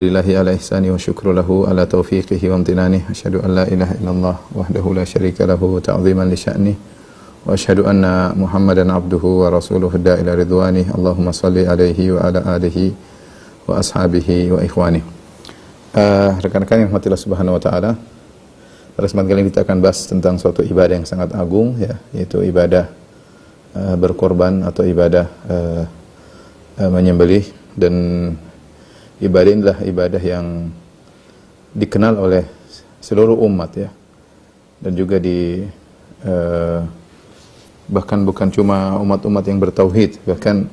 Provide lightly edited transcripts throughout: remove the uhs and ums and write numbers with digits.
Lillahi ala ihsani wa syukru lahu ala taufiqihi wa amtinani. Asyhadu an la ilaha illallah wahdahu la syarika lahu ta'ziman li sya'ni wa asyhadu anna Muhammadan abduhu wa rasuluhu da'ila ridwani. Allahumma salli alaihi wa ala alihi wa ashabihi wa ikhwani. Rekan-rekan yang rahmatillah subhanahu wa ta'ala, pada kesempatan kali ini kita akan bahas tentang suatu ibadah yang sangat agung, ya, yaitu ibadah berkorban atau ibadah menyembelih. Dan ibadah inilah ibadah yang dikenal oleh seluruh umat, ya, dan juga bahkan bukan cuma umat-umat yang bertauhid, bahkan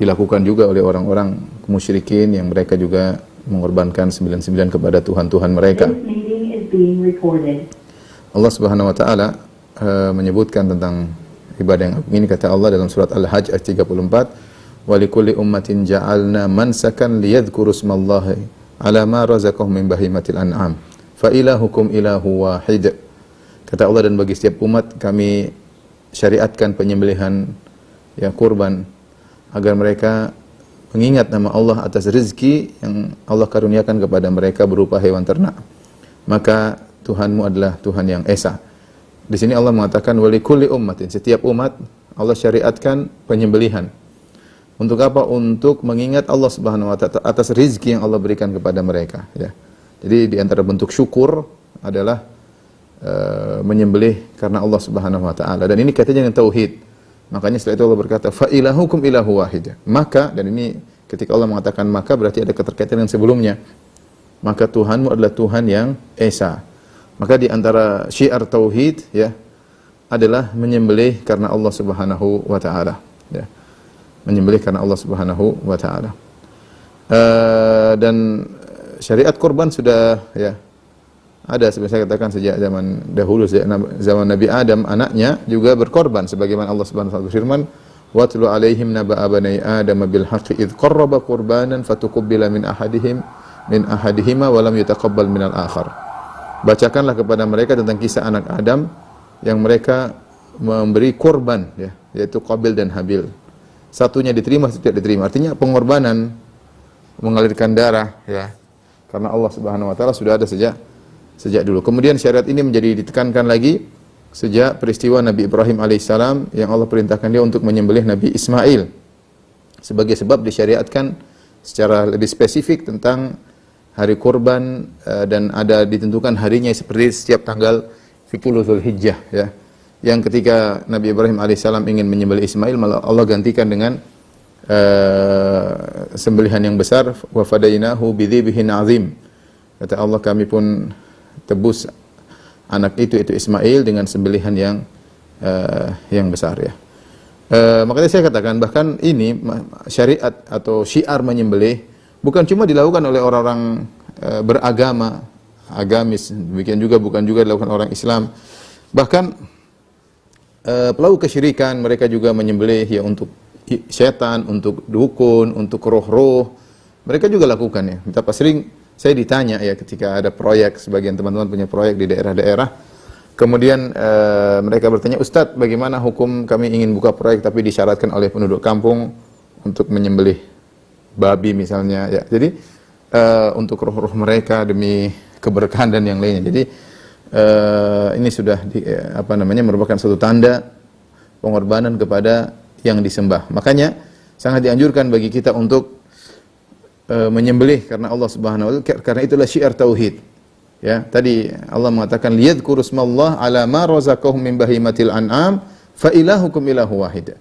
dilakukan juga oleh orang-orang musyrikin yang mereka juga mengorbankan 99 kepada Tuhan-Tuhan mereka. Allah Subhanahu wa taala menyebutkan tentang ibadah yang ini, kata Allah dalam surat Al-Hajj ayat 34, وَلِكُلِّ أُمَّةٍ جَعَلْنَا مَنْسَكًا لِيَذْكُرُوا اسْمَ اللَّهِ عَلَى مَا رَزَقَهُم مِّن بَهِيمَةِ الْأَنْعَامِ فَإِلَٰهُكُمْ إِلَٰهُ وَاحِدٌ. Kata Allah, dan bagi setiap umat kami syariatkan penyembelihan, ya, kurban, agar mereka mengingat nama Allah atas rezeki yang Allah karuniakan kepada mereka berupa hewan ternak. Maka Tuhanmu adalah Tuhan yang esa. Di sini Allah mengatakan walikulli ummatin, setiap umat Allah syariatkan penyembelihan. Untuk apa? Untuk mengingat Allah Subhanahu wa taala atas rezeki yang Allah berikan kepada mereka, ya. Jadi di antara bentuk syukur adalah menyembelih karena Allah Subhanahu wa taala, dan ini kaitannya dengan tauhid. Makanya setelah itu Allah berkata fa ilahukum ilahu wahid. Maka, dan ini ketika Allah mengatakan maka berarti ada keterkaitan dengan sebelumnya. Maka Tuhanmu adalah Tuhan yang esa. Maka di antara syiar tauhid, ya, adalah menyembelih karena Allah Subhanahu wa taala, ya. Menyembelih karena Allah Subhanahu wa taala. Dan syariat kurban sudah, ya, ada, seperti saya katakan, sejak zaman dahulu, sejak zaman Nabi Adam, anaknya juga berkorban sebagaimana Allah Subhanahu wa taala berfirman, "Watlu 'alaihim naba'a bani Adam bil haqqi id qarraba qurbanan fatuqbila min ahadihima wa lam yutaqabbal minal akhar." Bacakanlah kepada mereka tentang kisah anak Adam yang mereka memberi korban, ya, yaitu Qabil dan Habil. Satunya diterima, satu tidak diterima. Artinya pengorbanan, mengalirkan darah, ya, karena Allah Subhanahu wa taala sudah ada sejak dulu. Kemudian syariat ini menjadi ditekankan lagi sejak peristiwa Nabi Ibrahim alaihissalam yang Allah perintahkan dia untuk menyembelih Nabi Ismail. Sebagai sebab disyariatkan secara lebih spesifik tentang hari kurban, dan ada ditentukan harinya seperti setiap tanggal 10 Zulhijjah, ya. Yang ketika Nabi Ibrahim alaihissalam ingin menyembelih Ismail, malah Allah gantikan dengan sembelihan yang besar, wa fadainahu bidzibhin azim. Kata Allah, kami pun tebus anak itu Ismail dengan sembelihan yang besar, ya. Makanya saya katakan, bahkan ini syariat atau syiar menyembelih bukan cuma dilakukan oleh orang-orang beragama, agamis, demikian juga bukan juga dilakukan orang Islam. Bahkan pelaku kesyirikan mereka juga menyembelih, ya, untuk setan, untuk dukun, untuk roh-roh. Mereka juga lakukan, ya. Betapa sering saya ditanya, ya, ketika ada proyek, sebagian teman-teman punya proyek di daerah-daerah. Kemudian mereka bertanya, "Ustadz, bagaimana hukum kami ingin buka proyek tapi disyaratkan oleh penduduk kampung untuk menyembelih babi misalnya, ya." Jadi untuk roh-roh mereka demi keberkahan dan yang lainnya. Jadi ini sudah merupakan suatu tanda pengorbanan kepada yang disembah. Makanya sangat dianjurkan bagi kita untuk menyembelih karena Allah Subhanahu wa taala, karena itulah syiar tauhid. Ya, tadi Allah mengatakan liyadhkuru ismallah ala ma razaqahum min bahimatil an'am fa ilahukum ilahu wahid.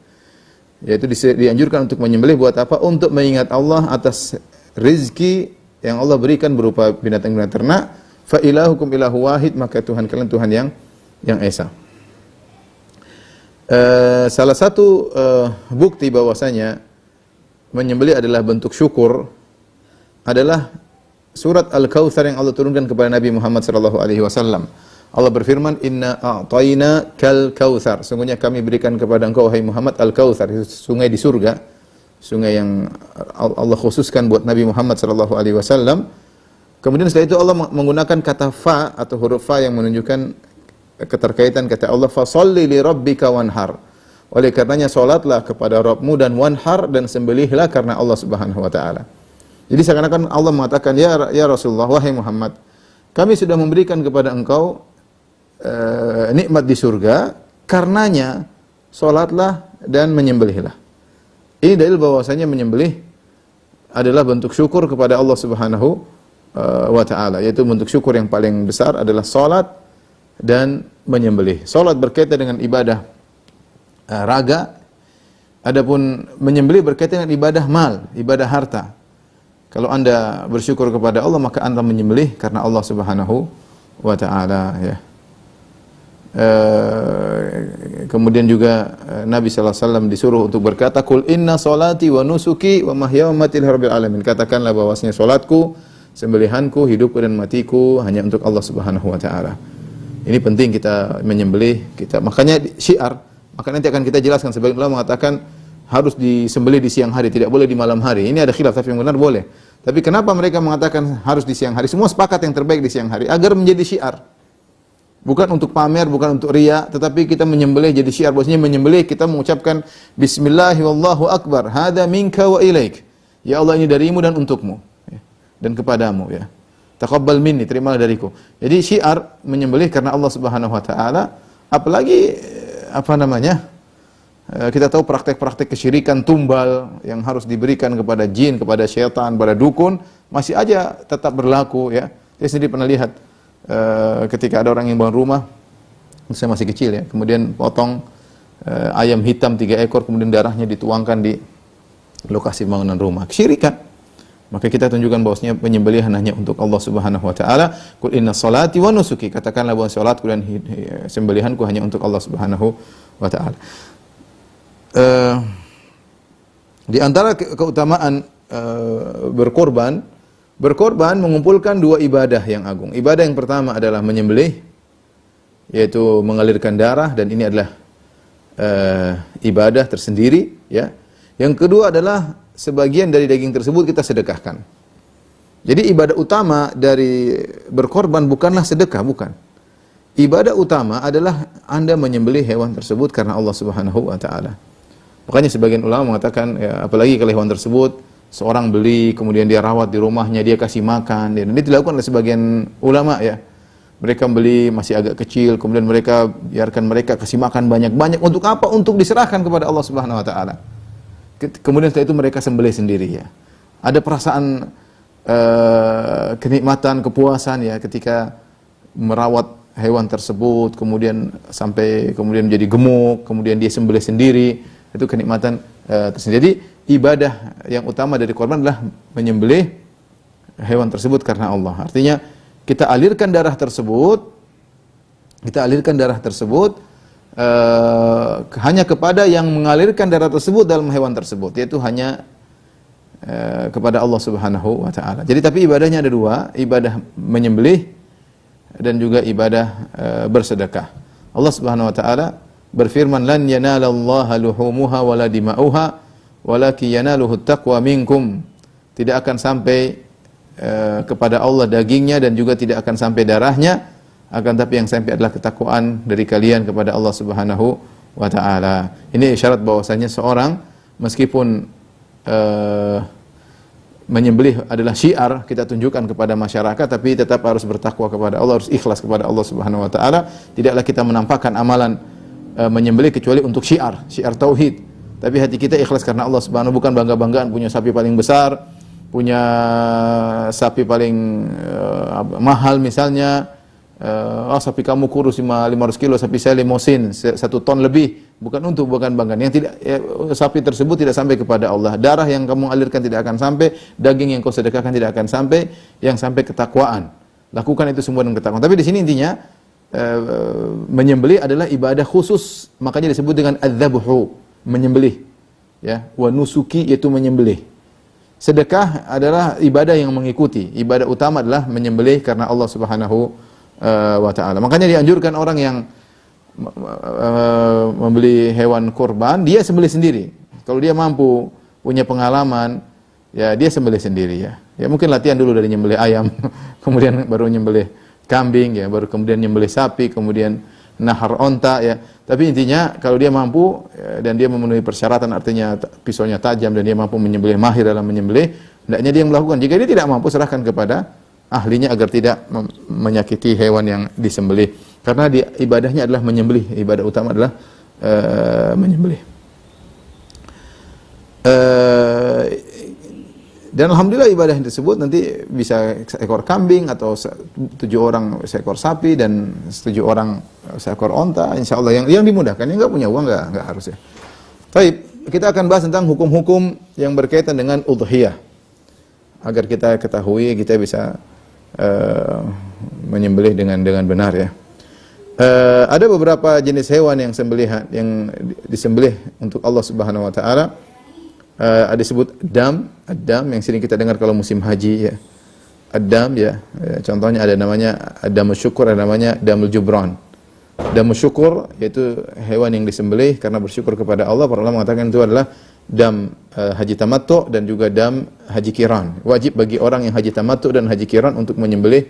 Yaitu dianjurkan untuk menyembelih buat apa? Untuk mengingat Allah atas rezeki yang Allah berikan berupa binatang-binatang ternak. Fa ilahukum ilahu wahid, maka Tuhan kalian Tuhan yang esa. Salah satu bukti bahwasanya menyembelih adalah bentuk syukur adalah surat Al-Kautsar yang Allah turunkan kepada Nabi Muhammad sallallahu alaihi wasallam. Allah berfirman, "Inna a'tayna kal kautsar." Sungguhnya kami berikan kepada engkau wahai Muhammad Al-Kautsar, sungai di surga, sungai yang Allah khususkan buat Nabi Muhammad sallallahu alaihi wasallam. Kemudian setelah itu Allah menggunakan kata fa atau huruf fa yang menunjukkan keterkaitan, kata Allah, "Fasholli li rabbika wanhar." Oleh karenanya salatlah kepada Rabbmu dan wanhar, dan sembelihlah karena Allah Subhanahu wa taala. Jadi seakan-akan Allah mengatakan, ya Rasulullah, wahai Muhammad, kami sudah memberikan kepada engkau nikmat di surga, karenanya salatlah dan menyembelihlah. Ini dalil bahwasanya menyembelih adalah bentuk syukur kepada Allah Subhanahu wa taala, yaitu bentuk syukur yang paling besar adalah salat dan menyembelih. Salat berkaitan dengan ibadah raga, adapun menyembelih berkaitan dengan ibadah mal, ibadah harta. Kalau Anda bersyukur kepada Allah, maka Anda menyembelih karena Allah Subhanahu wa taala, ya. Kemudian juga Nabi sallallahu alaihi wasallam disuruh untuk berkata, "Qul inna salati wa nusuki wa mahyaya wa mamati lirabbil alamin." Katakanlah bahwasanya salatku, sembelihanku, hidupku dan matiku hanya untuk Allah Subhanahu wa taala. Ini penting kita menyembelih, makanya syiar, maka nanti akan kita jelaskan. Sebagian ulama mengatakan harus disembelih di siang hari, tidak boleh di malam hari. Ini ada khilaf, tapi yang benar boleh. Tapi kenapa mereka mengatakan harus di siang hari? Semua sepakat yang terbaik di siang hari agar menjadi syiar. Bukan untuk pamer, bukan untuk riya, tetapi kita menyembelih jadi syiar. Bahwasanya menyembelih kita mengucapkan bismillahi wallahu akbar, hadza minka wa ilaik. Ya Allah, ini darimu dan untukmu, ya, dan kepadamu, ya. Taqabbal minni, terimalah dariku. Jadi syiar menyembelih karena Allah Subhanahu wa taala. Apalagi kita tahu praktek-praktek kesyirikan tumbal yang harus diberikan kepada jin, kepada syaitan, kepada dukun, masih aja tetap berlaku, ya. Saya sendiri pernah lihat ketika ada orang yang bangun rumah, saya masih kecil, ya, kemudian potong ayam hitam 3 ekor, kemudian darahnya dituangkan di lokasi bangunan rumah. Kesyirikan. Maka kita tunjukkan bahwasanya penyembelihan hanya untuk Allah Subhanahu wa taala. Qul inna salati wa nusuki, katakanlah bahwa salatku dan sembelihanku hanya untuk Allah Subhanahu wa taala. Di antara keutamaan berkorban mengumpulkan 2 ibadah yang agung. Ibadah yang pertama adalah menyembelih, yaitu mengalirkan darah, dan ini adalah ibadah tersendiri, ya. Yang kedua adalah sebagian dari daging tersebut kita sedekahkan. Jadi ibadah utama dari berkorban bukanlah sedekah, bukan. Ibadah utama adalah Anda menyembelih hewan tersebut karena Allah Subhanahu wa taala. Makanya sebagian ulama mengatakan, ya, apalagi kalau hewan tersebut seorang beli, kemudian dia rawat di rumahnya, dia kasih makan, dan ini dilakukan oleh sebagian ulama, ya. Mereka beli masih agak kecil, kemudian mereka biarkan mereka kasih makan banyak-banyak. Untuk apa? Untuk diserahkan kepada Allah Subhanahu wa taala. Kemudian setelah itu mereka sembelih sendiri, ya. Ada perasaan kenikmatan, kepuasan, ya, ketika merawat hewan tersebut, kemudian sampai kemudian menjadi gemuk, kemudian dia sembelih sendiri. Itu kenikmatan tersendiri. Jadi ibadah yang utama dari korban adalah menyembelih hewan tersebut karena Allah. Artinya kita alirkan darah tersebut hanya kepada yang mengalirkan darah tersebut dalam hewan tersebut, yaitu hanya kepada Allah Subhanahu wa taala. Jadi tapi ibadahnya ada 2, ibadah menyembelih dan juga ibadah bersedekah. Allah Subhanahu wa taala berfirman, lan yanalallaha luhumuha wala dima'uha walakin yanaluhu taqwa minkum. Tidak akan sampai kepada Allah dagingnya dan juga tidak akan sampai darahnya, akan tapi yang sampai adalah ketakwaan dari kalian kepada Allah Subhanahu wa taala. Ini isyarat bahwasanya seorang meskipun menyembelih adalah syiar kita tunjukkan kepada masyarakat, tapi tetap harus bertakwa kepada Allah, harus ikhlas kepada Allah Subhanahu wa taala. Tidaklah kita menampakkan amalan menyembelih kecuali untuk syiar tauhid. Tapi hati kita ikhlas karena Allah Subhanahu, bukan bangga-banggaan punya sapi paling besar, punya sapi paling mahal misalnya. Sapi kamu kurus 500 kilo, sapi saya limosin 1 ton lebih. Bukan banggaan. Yang tidak, sapi tersebut tidak sampai kepada Allah. Darah yang kamu alirkan tidak akan sampai, daging yang kau sedekahkan tidak akan sampai, yang sampai ketakwaan. Lakukan itu semua dengan ketakwaan. Tapi di sini intinya menyembelih adalah ibadah khusus, makanya disebut dengan adzabhu, menyembelih, ya. Wa nusuki, yaitu menyembelih. Sedekah adalah ibadah yang mengikuti. Ibadah utama adalah menyembelih karena Allah Subhanahu wa ta'ala. Makanya dianjurkan orang yang membeli hewan kurban, dia sembelih sendiri. Kalau dia mampu, punya pengalaman, ya dia sembelih sendiri, ya. Ya mungkin latihan dulu dari nyembelih ayam, kemudian baru nyembelih kambing, ya, baru kemudian nyembelih sapi, kemudian nahar onta, ya. Tapi intinya kalau dia mampu dan dia memenuhi persyaratan, artinya pisaunya tajam dan dia mampu menyembelih, mahir dalam menyembelih, hendaknya dia yang melakukan. Jika dia tidak mampu, serahkan kepada ahlinya agar tidak menyakiti hewan yang disembelih. Karena ibadahnya adalah menyembelih, ibadah utama adalah menyembelih. Dan alhamdulillah ibadah yang tersebut nanti bisa seekor kambing atau 7 orang seekor sapi dan 7 orang seekor onta, insya Allah yang dimudahkan. Yang nggak punya uang nggak harus ya. Baik, kita akan bahas tentang hukum-hukum yang berkaitan dengan udhiyah agar kita ketahui, kita bisa menyembelih dengan benar ya. Ada beberapa jenis hewan yang yang disembelih untuk Allah Subhanahu wa taala. Ada disebut ad-dam yang sering kita dengar kalau musim haji ya. Ad-dam ya. Contohnya ada namanya ad-damul syukur, ada namanya damul jubran. Damul syukur yaitu hewan yang disembelih karena bersyukur kepada Allah. Para ulama mengatakan itu adalah dam haji tamattu dan juga dam haji kiran. Wajib bagi orang yang haji tamattu dan haji kiran untuk menyembelih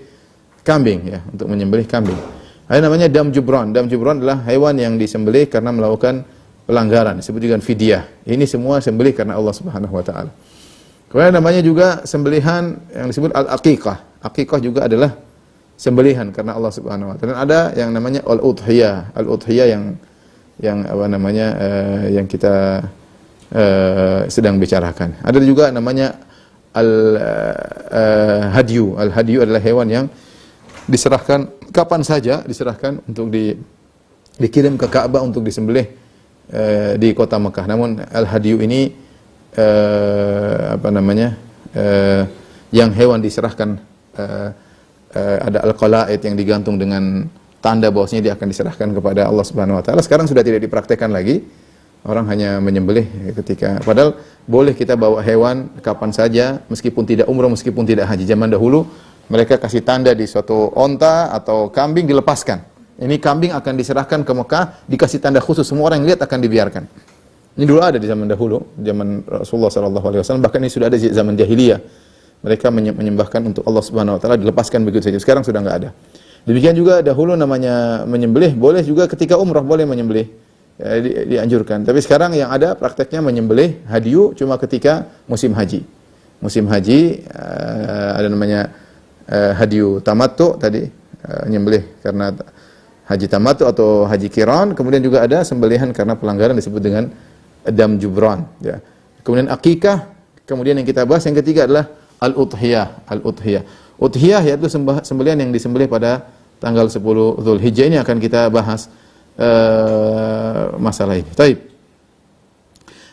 kambing ya, untuk menyembelih kambing. Ada namanya dam jubran. Dam jubran adalah hewan yang disembelih karena melakukan pelanggaran, disebut juga fidyah. Ini semua sembelih karena Allah Subhanahu wa taala. Kemudian namanya juga sembelihan yang disebut al-aqiqah. Aqiqah juga adalah sembelihan karena Allah Subhanahu wa taala. Dan ada yang namanya al-udhiyah. Al-udhiyah yang apa namanya yang kita sedang bicarakan. Ada juga namanya al-hadyu. Al-hadyu adalah hewan yang diserahkan kapan saja, diserahkan untuk dikirim ke Ka'bah untuk disembelih di kota Mekah. Namun al-hadyu ini apa namanya yang hewan diserahkan ada al-qala'id yang digantung dengan tanda bahwasanya dia akan diserahkan kepada Allah Subhanahu wa taala. Sekarang sudah tidak dipraktekkan lagi. Orang hanya menyembelih ketika padahal boleh kita bawa hewan kapan saja meskipun tidak umrah, meskipun tidak haji. Zaman dahulu mereka kasih tanda di suatu onta atau kambing dilepaskan. Ini kambing akan diserahkan ke Mekah, dikasih tanda khusus, semua orang yang lihat akan dibiarkan. Ini dulu ada di zaman dahulu, zaman Rasulullah SAW, bahkan ini sudah ada di zaman jahiliyah. Mereka menyembahkan untuk Allah Subhanahu wa taala, dilepaskan begitu saja. Sekarang sudah enggak ada. Demikian juga dahulu namanya menyembelih, boleh juga ketika umrah boleh menyembelih. Ya, dianjurkan. Tapi sekarang yang ada prakteknya menyembelih hadyu cuma ketika musim haji. Musim haji ada namanya hadyu tamattu tadi, menyembelih karena haji tamattu atau haji kiran. Kemudian juga ada sembelihan karena pelanggaran disebut dengan dam jubran ya. Kemudian akikah, kemudian yang kita bahas yang ketiga adalah al-udhiyah. Al-udhiyah. Udhiyah yaitu sembelihan yang disembelih pada tanggal 10 Dzulhijjah. Ini akan kita bahas masalah ini. Baik.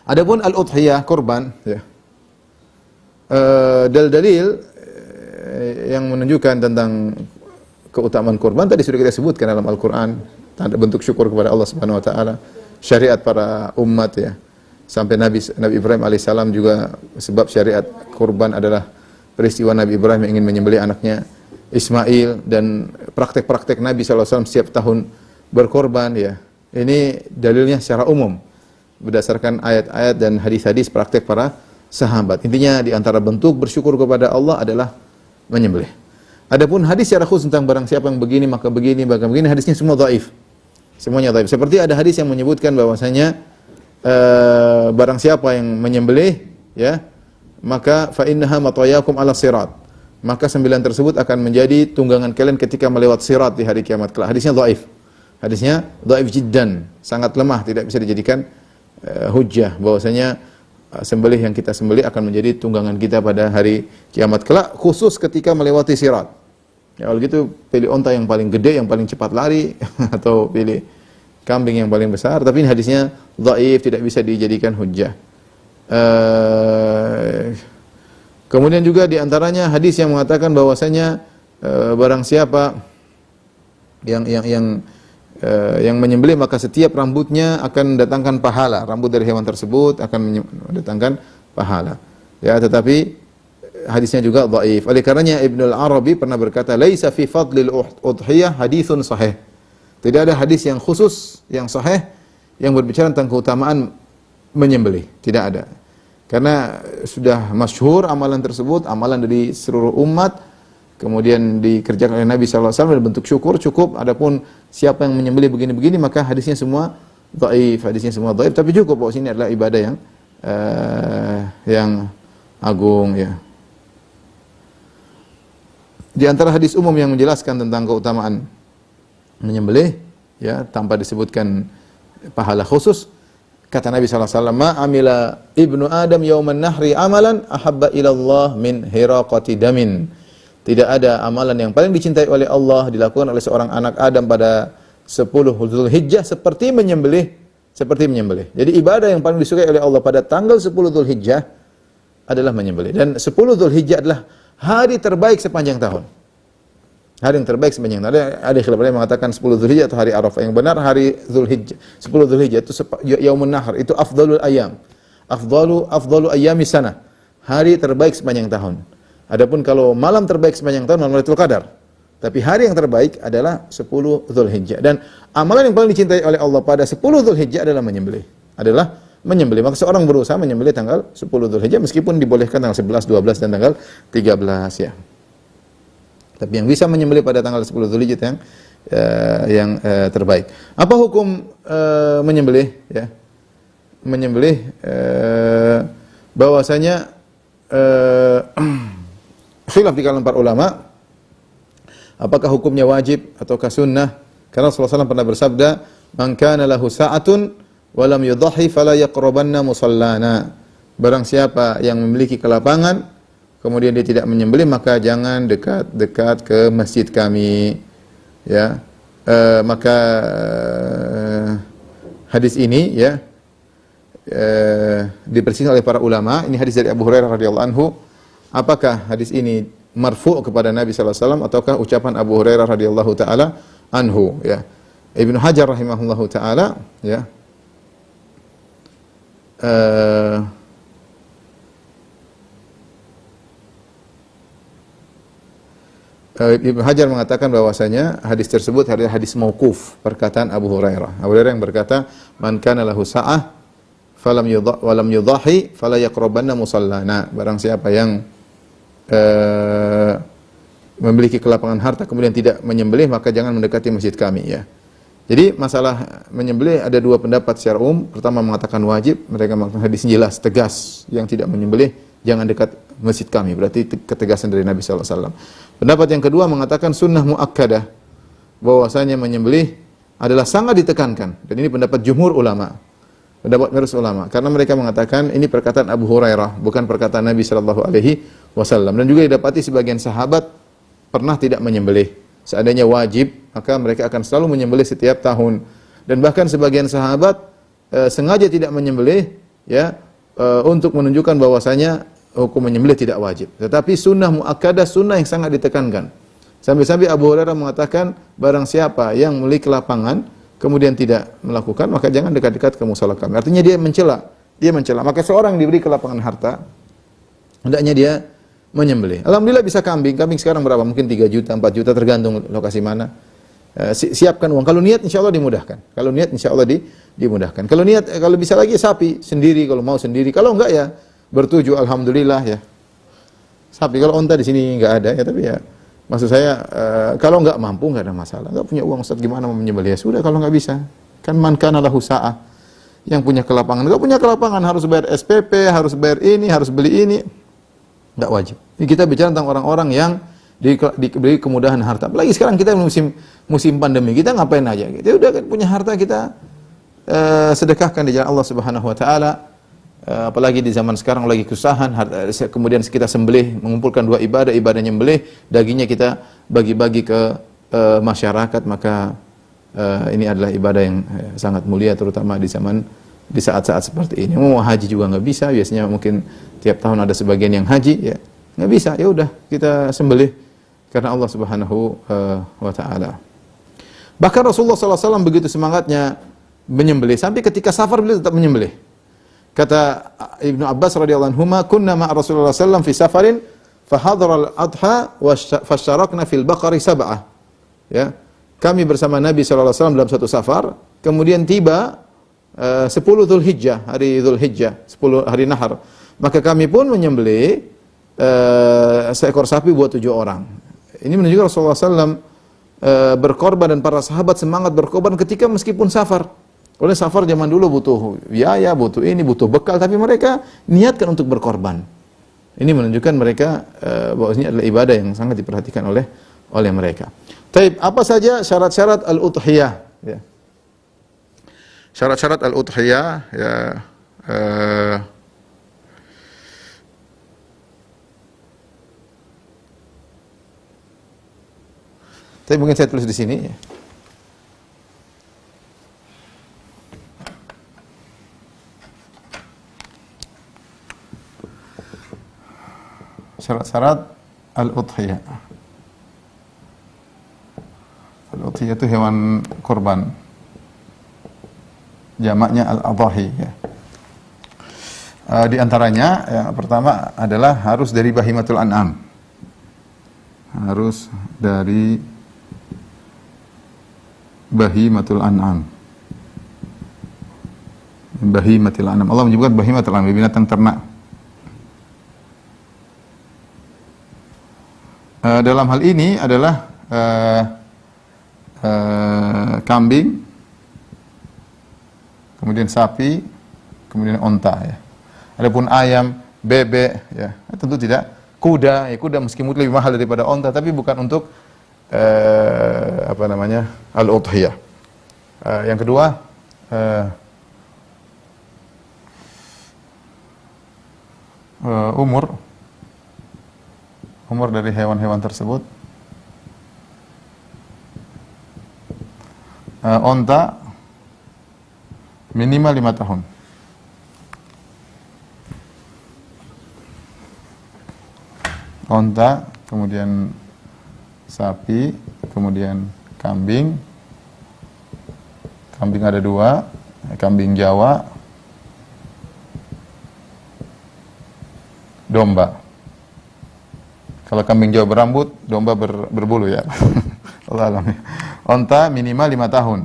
Adapun al-udhiyah kurban ya. Dalil yang menunjukkan tentang keutamaan kurban tadi sudah kita sebutkan dalam Al-Qur'an, tanda bentuk syukur kepada Allah Subhanahu wa taala, syariat para umat ya. Sampai Nabi Ibrahim alaihissalam juga sebab syariat kurban adalah peristiwa Nabi Ibrahim yang ingin menyembelih anaknya Ismail dan praktek-praktek Nabi SAW setiap tahun berkorban ya. Ini dalilnya secara umum berdasarkan ayat-ayat dan hadis-hadis praktek para sahabat. Intinya di antara bentuk bersyukur kepada Allah adalah menyembelih. Adapun hadis secara khusus tentang barang siapa yang begini maka begini, hadisnya semua dhaif. Semuanya dhaif. Seperti ada hadis yang menyebutkan bahwasanya barang siapa yang menyembelih ya, maka fa innaha matayakum ala sirat. Maka 9 tersebut akan menjadi tunggangan kalian ketika melewati sirat di hari kiamat kelak. Hadisnya dhaif. Hadisnya dhaif jiddan, sangat lemah, tidak bisa dijadikan hujjah bahwasanya sembelih yang kita sembelih akan menjadi tunggangan kita pada hari kiamat kelak, khusus ketika melewati sirat. Ya, kalau gitu pilih onta yang paling gede, yang paling cepat lari atau pilih kambing yang paling besar, tapi ini hadisnya dhaif, tidak bisa dijadikan hujjah. Kemudian juga di antaranya hadis yang mengatakan bahwasanya barang siapa yang menyembelih maka setiap rambutnya akan mendatangkan pahala. Rambut dari hewan tersebut akan mendatangkan pahala. Ya, tetapi hadisnya juga dhaif. Oleh karenanya Ibnu Al-Arabi pernah berkata, "Laisa fi fadlil udhiyah haditsun sahih." Tidak ada hadis yang khusus yang sahih yang berbicara tentang keutamaan menyembelih. Tidak ada. Karena sudah masyhur amalan tersebut, amalan dari seluruh umat. Kemudian dikerjakan oleh Nabi SAW dalam bentuk syukur cukup. Adapun siapa yang menyembelih begini-begini maka hadisnya semua dhaif, Tapi cukup bahwa sini adalah ibadah yang agung ya. Di antara hadis umum yang menjelaskan tentang keutamaan menyembelih, ya, tanpa disebutkan pahala khusus, kata Nabi sallallahu alaihi wasallam, "Ma amila ibnu Adam yauman nahri amalan ahabba ila Allah min hiraqati damin." Tidak ada amalan yang paling dicintai oleh Allah dilakukan oleh seorang anak Adam pada 10 Zulhijjah seperti menyembelih. Jadi ibadah yang paling disukai oleh Allah pada tanggal 10 Zulhijjah adalah menyembelih. Dan 10 Zulhijjah adalah hari terbaik sepanjang tahun. Hari yang terbaik sepanjang tahun. Ada khilaf yang mengatakan 10 Zulhijjah atau hari Arafah. Yang benar hari Zulhijjah. 10 Zulhijjah itu Yaumun Nahr, itu afdalul ayam. Afdalu ayyami sana. Hari terbaik sepanjang tahun. Adapun kalau malam terbaik sepanjang tahun, malam Lailatul Qadar. Tapi hari yang terbaik adalah 10 Zulhijjah. Dan amalan yang paling dicintai oleh Allah pada 10 Zulhijjah adalah menyembelih. Maka seorang berusaha menyembelih tanggal 10 Zulhijjah meskipun dibolehkan tanggal 11, 12 dan tanggal 13 ya. Tapi yang bisa menyembelih pada tanggal 10 Zulhijjah yang terbaik. Apa hukum menyembelih ya? Menyembelih bahwasanya khilaf di kalangan para ulama. Apakah hukumnya wajib ataukah sunnah? Karena Rasulullah SAW pernah bersabda, "Man kana lahu sa'atun wa lam yudhahi fala yaqrabanna musallana." Barang siapa yang memiliki kelapangan kemudian dia tidak menyembelih, maka jangan dekat-dekat ke masjid kami. Ya. Maka hadis ini ya dipersihkan oleh para ulama. Ini hadis dari Abu Hurairah radhiyallahu anhu. Apakah hadis ini marfu' kepada Nabi sallallahu alaihi wasallam ataukah ucapan Abu Hurairah radhiyallahu taala anhu ya. Ibnu Hajar rahimahullahu taala ya Ibnu Hajar mengatakan bahwasanya hadis tersebut adalah hadis mauquf, perkataan Abu Hurairah. Abu Hurairah yang berkata, "Man kana lahu sa'ah falam yudhahi fala yaqrabanna musallana." Barang siapa yang memiliki kelapangan harta kemudian tidak menyembelih, maka jangan mendekati masjid kami ya. Jadi masalah menyembelih ada dua pendapat secara umum. Pertama mengatakan wajib, mereka mengatakan hadis jelas, tegas, yang tidak menyembelih jangan dekat masjid kami. Berarti ketegasan dari Nabi sallallahu alaihi wasallam. Pendapat yang kedua mengatakan sunnah muakkadah, bahwasanya menyembelih adalah sangat ditekankan, dan ini pendapat jumhur ulama. Pendapat mayoritas ulama, karena mereka mengatakan ini perkataan Abu Hurairah, bukan perkataan Nabi sallallahu alaihi wasallam. Dan juga didapati sebagian sahabat pernah tidak menyembelih. Seandainya wajib, maka mereka akan selalu menyembelih setiap tahun. Dan bahkan sebagian sahabat sengaja tidak menyembelih ya untuk menunjukkan bahwasanya hukum menyembelih tidak wajib. Tetapi sunnah muakkadah, sunnah yang sangat ditekankan. Sampai-sampai Abu Hurairah mengatakan barang siapa yang memiliki lapangan kemudian tidak melakukan, maka jangan dekat-dekat ke musala kami. Artinya dia mencela. Maka seorang diberi kelapangan harta, hendaknya dia menyembelih. Alhamdulillah bisa kambing. Kambing sekarang berapa? Mungkin 3 juta, 4 juta tergantung lokasi mana. Siapkan uang. Kalau niat insya Allah dimudahkan. Dimudahkan. Kalau bisa lagi sapi sendiri, kalau mau sendiri. Kalau enggak ya bertujuh, alhamdulillah ya. Sapi, kalau onta di sini enggak ada ya, tapi ya maksud saya kalau enggak mampu enggak ada masalah. Enggak punya uang, Ustaz, gimana mau menyembelih? Ya sudah, kalau enggak bisa. Kan man kana lahu sa'ah. Yang punya kelapangan, enggak punya kelapangan harus bayar SPP, harus bayar ini, harus beli ini. Enggak wajib. Ini kita bicara tentang orang-orang yang diberi kemudahan harta. Apalagi sekarang kita musim pandemi, kita ngapain aja? Kita udah punya harta, kita sedekahkan di jalan Allah Subhanahu wa taala. Apalagi di zaman sekarang lagi kesusahan, kemudian kita sembelih, mengumpulkan dua ibadah nyembelih, dagingnya kita bagi-bagi ke masyarakat, maka ini adalah ibadah yang sangat mulia, terutama di saat-saat seperti ini. Mau haji juga nggak bisa, biasanya mungkin tiap tahun ada sebagian yang haji, ya nggak bisa, ya udah kita sembelih karena Allah Subhanahu wa taala. Bahkan Rasulullah SAW begitu semangatnya menyembelih sampai ketika safar beliau tetap menyembelih. Kata Ibnu Abbas radhiyallahu anhuma, kunna ma Rasulullah sallallahu fi safarin fa hadara al-adha wa fasharakna fil baqari sab'ah. Ya. Kami bersama Nabi sallallahu alaihi wasallam dalam satu safar, kemudian tiba 10 Zulhijjah, hari Zulhijjah, 10 hari Nahar. Maka kami pun menyembelih seekor sapi buat 7 orang. Ini menunjukkan Rasulullah SAW berkorban dan para sahabat semangat berkorban ketika meskipun safar. Oleh safar zaman dulu butuh biaya, butuh ini, butuh bekal, tapi mereka niatkan untuk berkorban. Ini menunjukkan mereka bahwasanya adalah ibadah yang sangat diperhatikan oleh mereka. Taib, apa saja syarat-syarat al-udhiyah? Ya. Syarat-syarat al-udhiyah, ya, tapi mungkin saya tulis di sini. Ya. Syarat-syarat al-udhiyah. Al-udhiyah itu hewan kurban. Jamaknya al-adhahi. Ya. Di antaranya yang pertama adalah harus dari bahimatul an'am. Harus dari bahimatul an'am. Bahimatul an'am. Allah menyebutkan bahimatul an'am, binatang ternak. Dalam hal ini adalah kambing, kemudian sapi, kemudian onta. Ya. Adapun ayam, bebek, ya tentu tidak. Kuda, ya kuda meskipun lebih mahal daripada onta, tapi bukan untuk al-udhiyah. Yang kedua, umur dari hewan-hewan tersebut. Onta minimal 5 tahun. Onta, kemudian sapi, kemudian kambing. Kambing ada 2, kambing Jawa, domba. Kalau kambing Jawa berambut, domba berbulu ya. Allah alam. Onta minimal 5 tahun.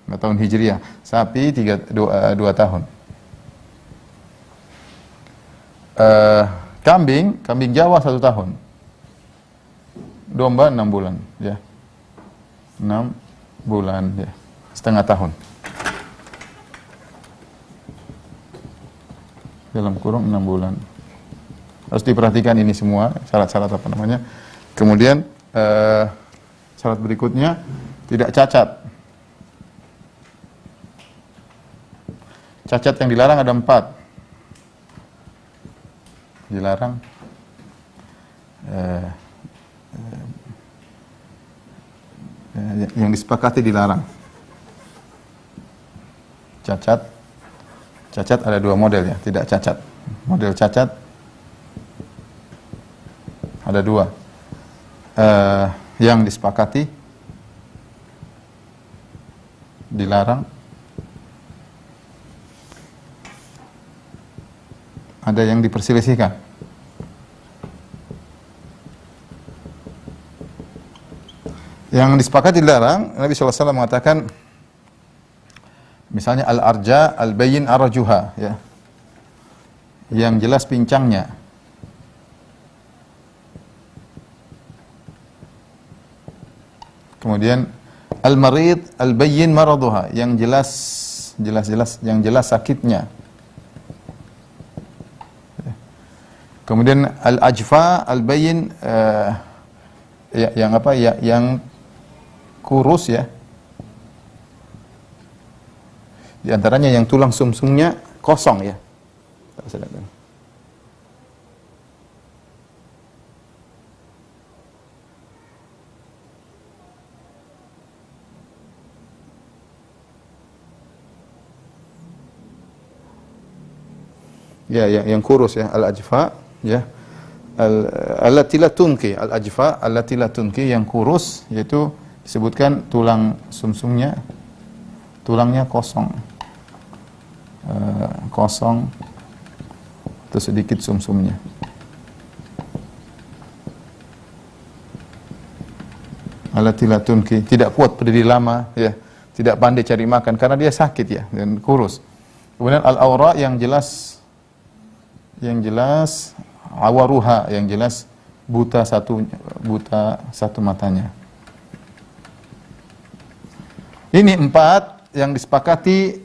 5 tahun Hijriah. Sapi 2 tahun. Kambing Jawa 1 tahun. Domba 6 bulan, ya. 6 bulan, ya. Setengah tahun. Dalam kurung 6 bulan. Harus diperhatikan ini semua, syarat-syarat apa namanya. Kemudian syarat berikutnya tidak cacat. Cacat yang dilarang ada 4. Dilarang yang disepakati dilarang. Cacat ada 2 model ya, tidak cacat. Model cacat ada 2. Yang disepakati dilarang, ada yang diperselisihkan. Yang disepakati dilarang, Nabi SAW mengatakan, misalnya al-arja, al-bayyin arajuha, ya. Yang jelas pincangnya. Kemudian al-marid, al-bayyin maraduha, yang jelas sakitnya. Kemudian al-ajfa, al-bayyin yang kurus ya. Di antaranya yang tulang sumsumnya kosong ya. Ya, yang kurus ya, al-ajfa ya. Allati la tunki, al-ajfa allati la tunki, yang kurus, yaitu disebutkan tulang sumsumnya, tulangnya kosong. Kosong atau sedikit sumsumnya. Allati la tunki, tidak kuat berdiri lama ya, tidak pandai cari makan karena dia sakit ya dan kurus. Kemudian al-aura, yang jelas awaruha, yang jelas buta satu matanya. Ini 4 yang disepakati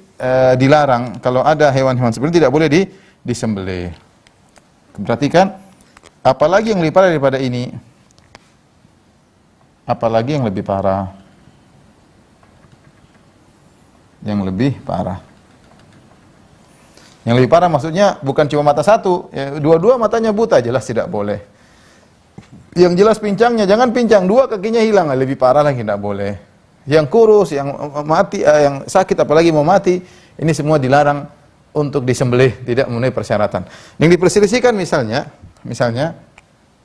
dilarang. Kalau ada hewan-hewan seperti ini tidak boleh disembelih. Perhatikan, apalagi yang lebih parah daripada ini? Apalagi yang lebih parah? Yang lebih parah. Yang lebih parah maksudnya bukan cuma mata satu, ya, dua-dua matanya buta, jelas tidak boleh. Yang jelas pincangnya, jangan pincang, dua kakinya hilang, lebih parah lagi, tidak boleh. Yang kurus, yang mati, yang sakit, apalagi mau mati, ini semua dilarang untuk disembelih, tidak memenuhi persyaratan. Yang diperselisihkan misalnya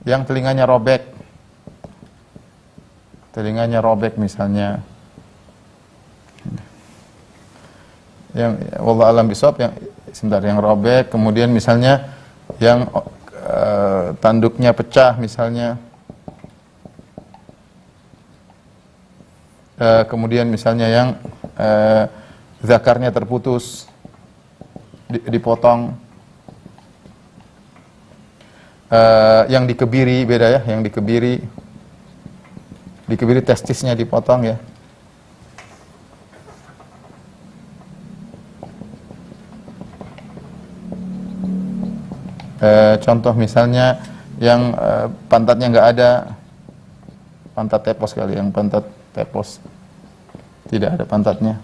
yang telinganya robek misalnya, yang wallahu alam bisawab, yang robek, kemudian misalnya yang tanduknya pecah misalnya, kemudian misalnya yang zakarnya terputus, dipotong, yang dikebiri, beda ya, yang dikebiri testisnya dipotong ya. Contoh misalnya yang pantatnya nggak ada, pantat tepos kali, yang pantat tepos tidak ada pantatnya.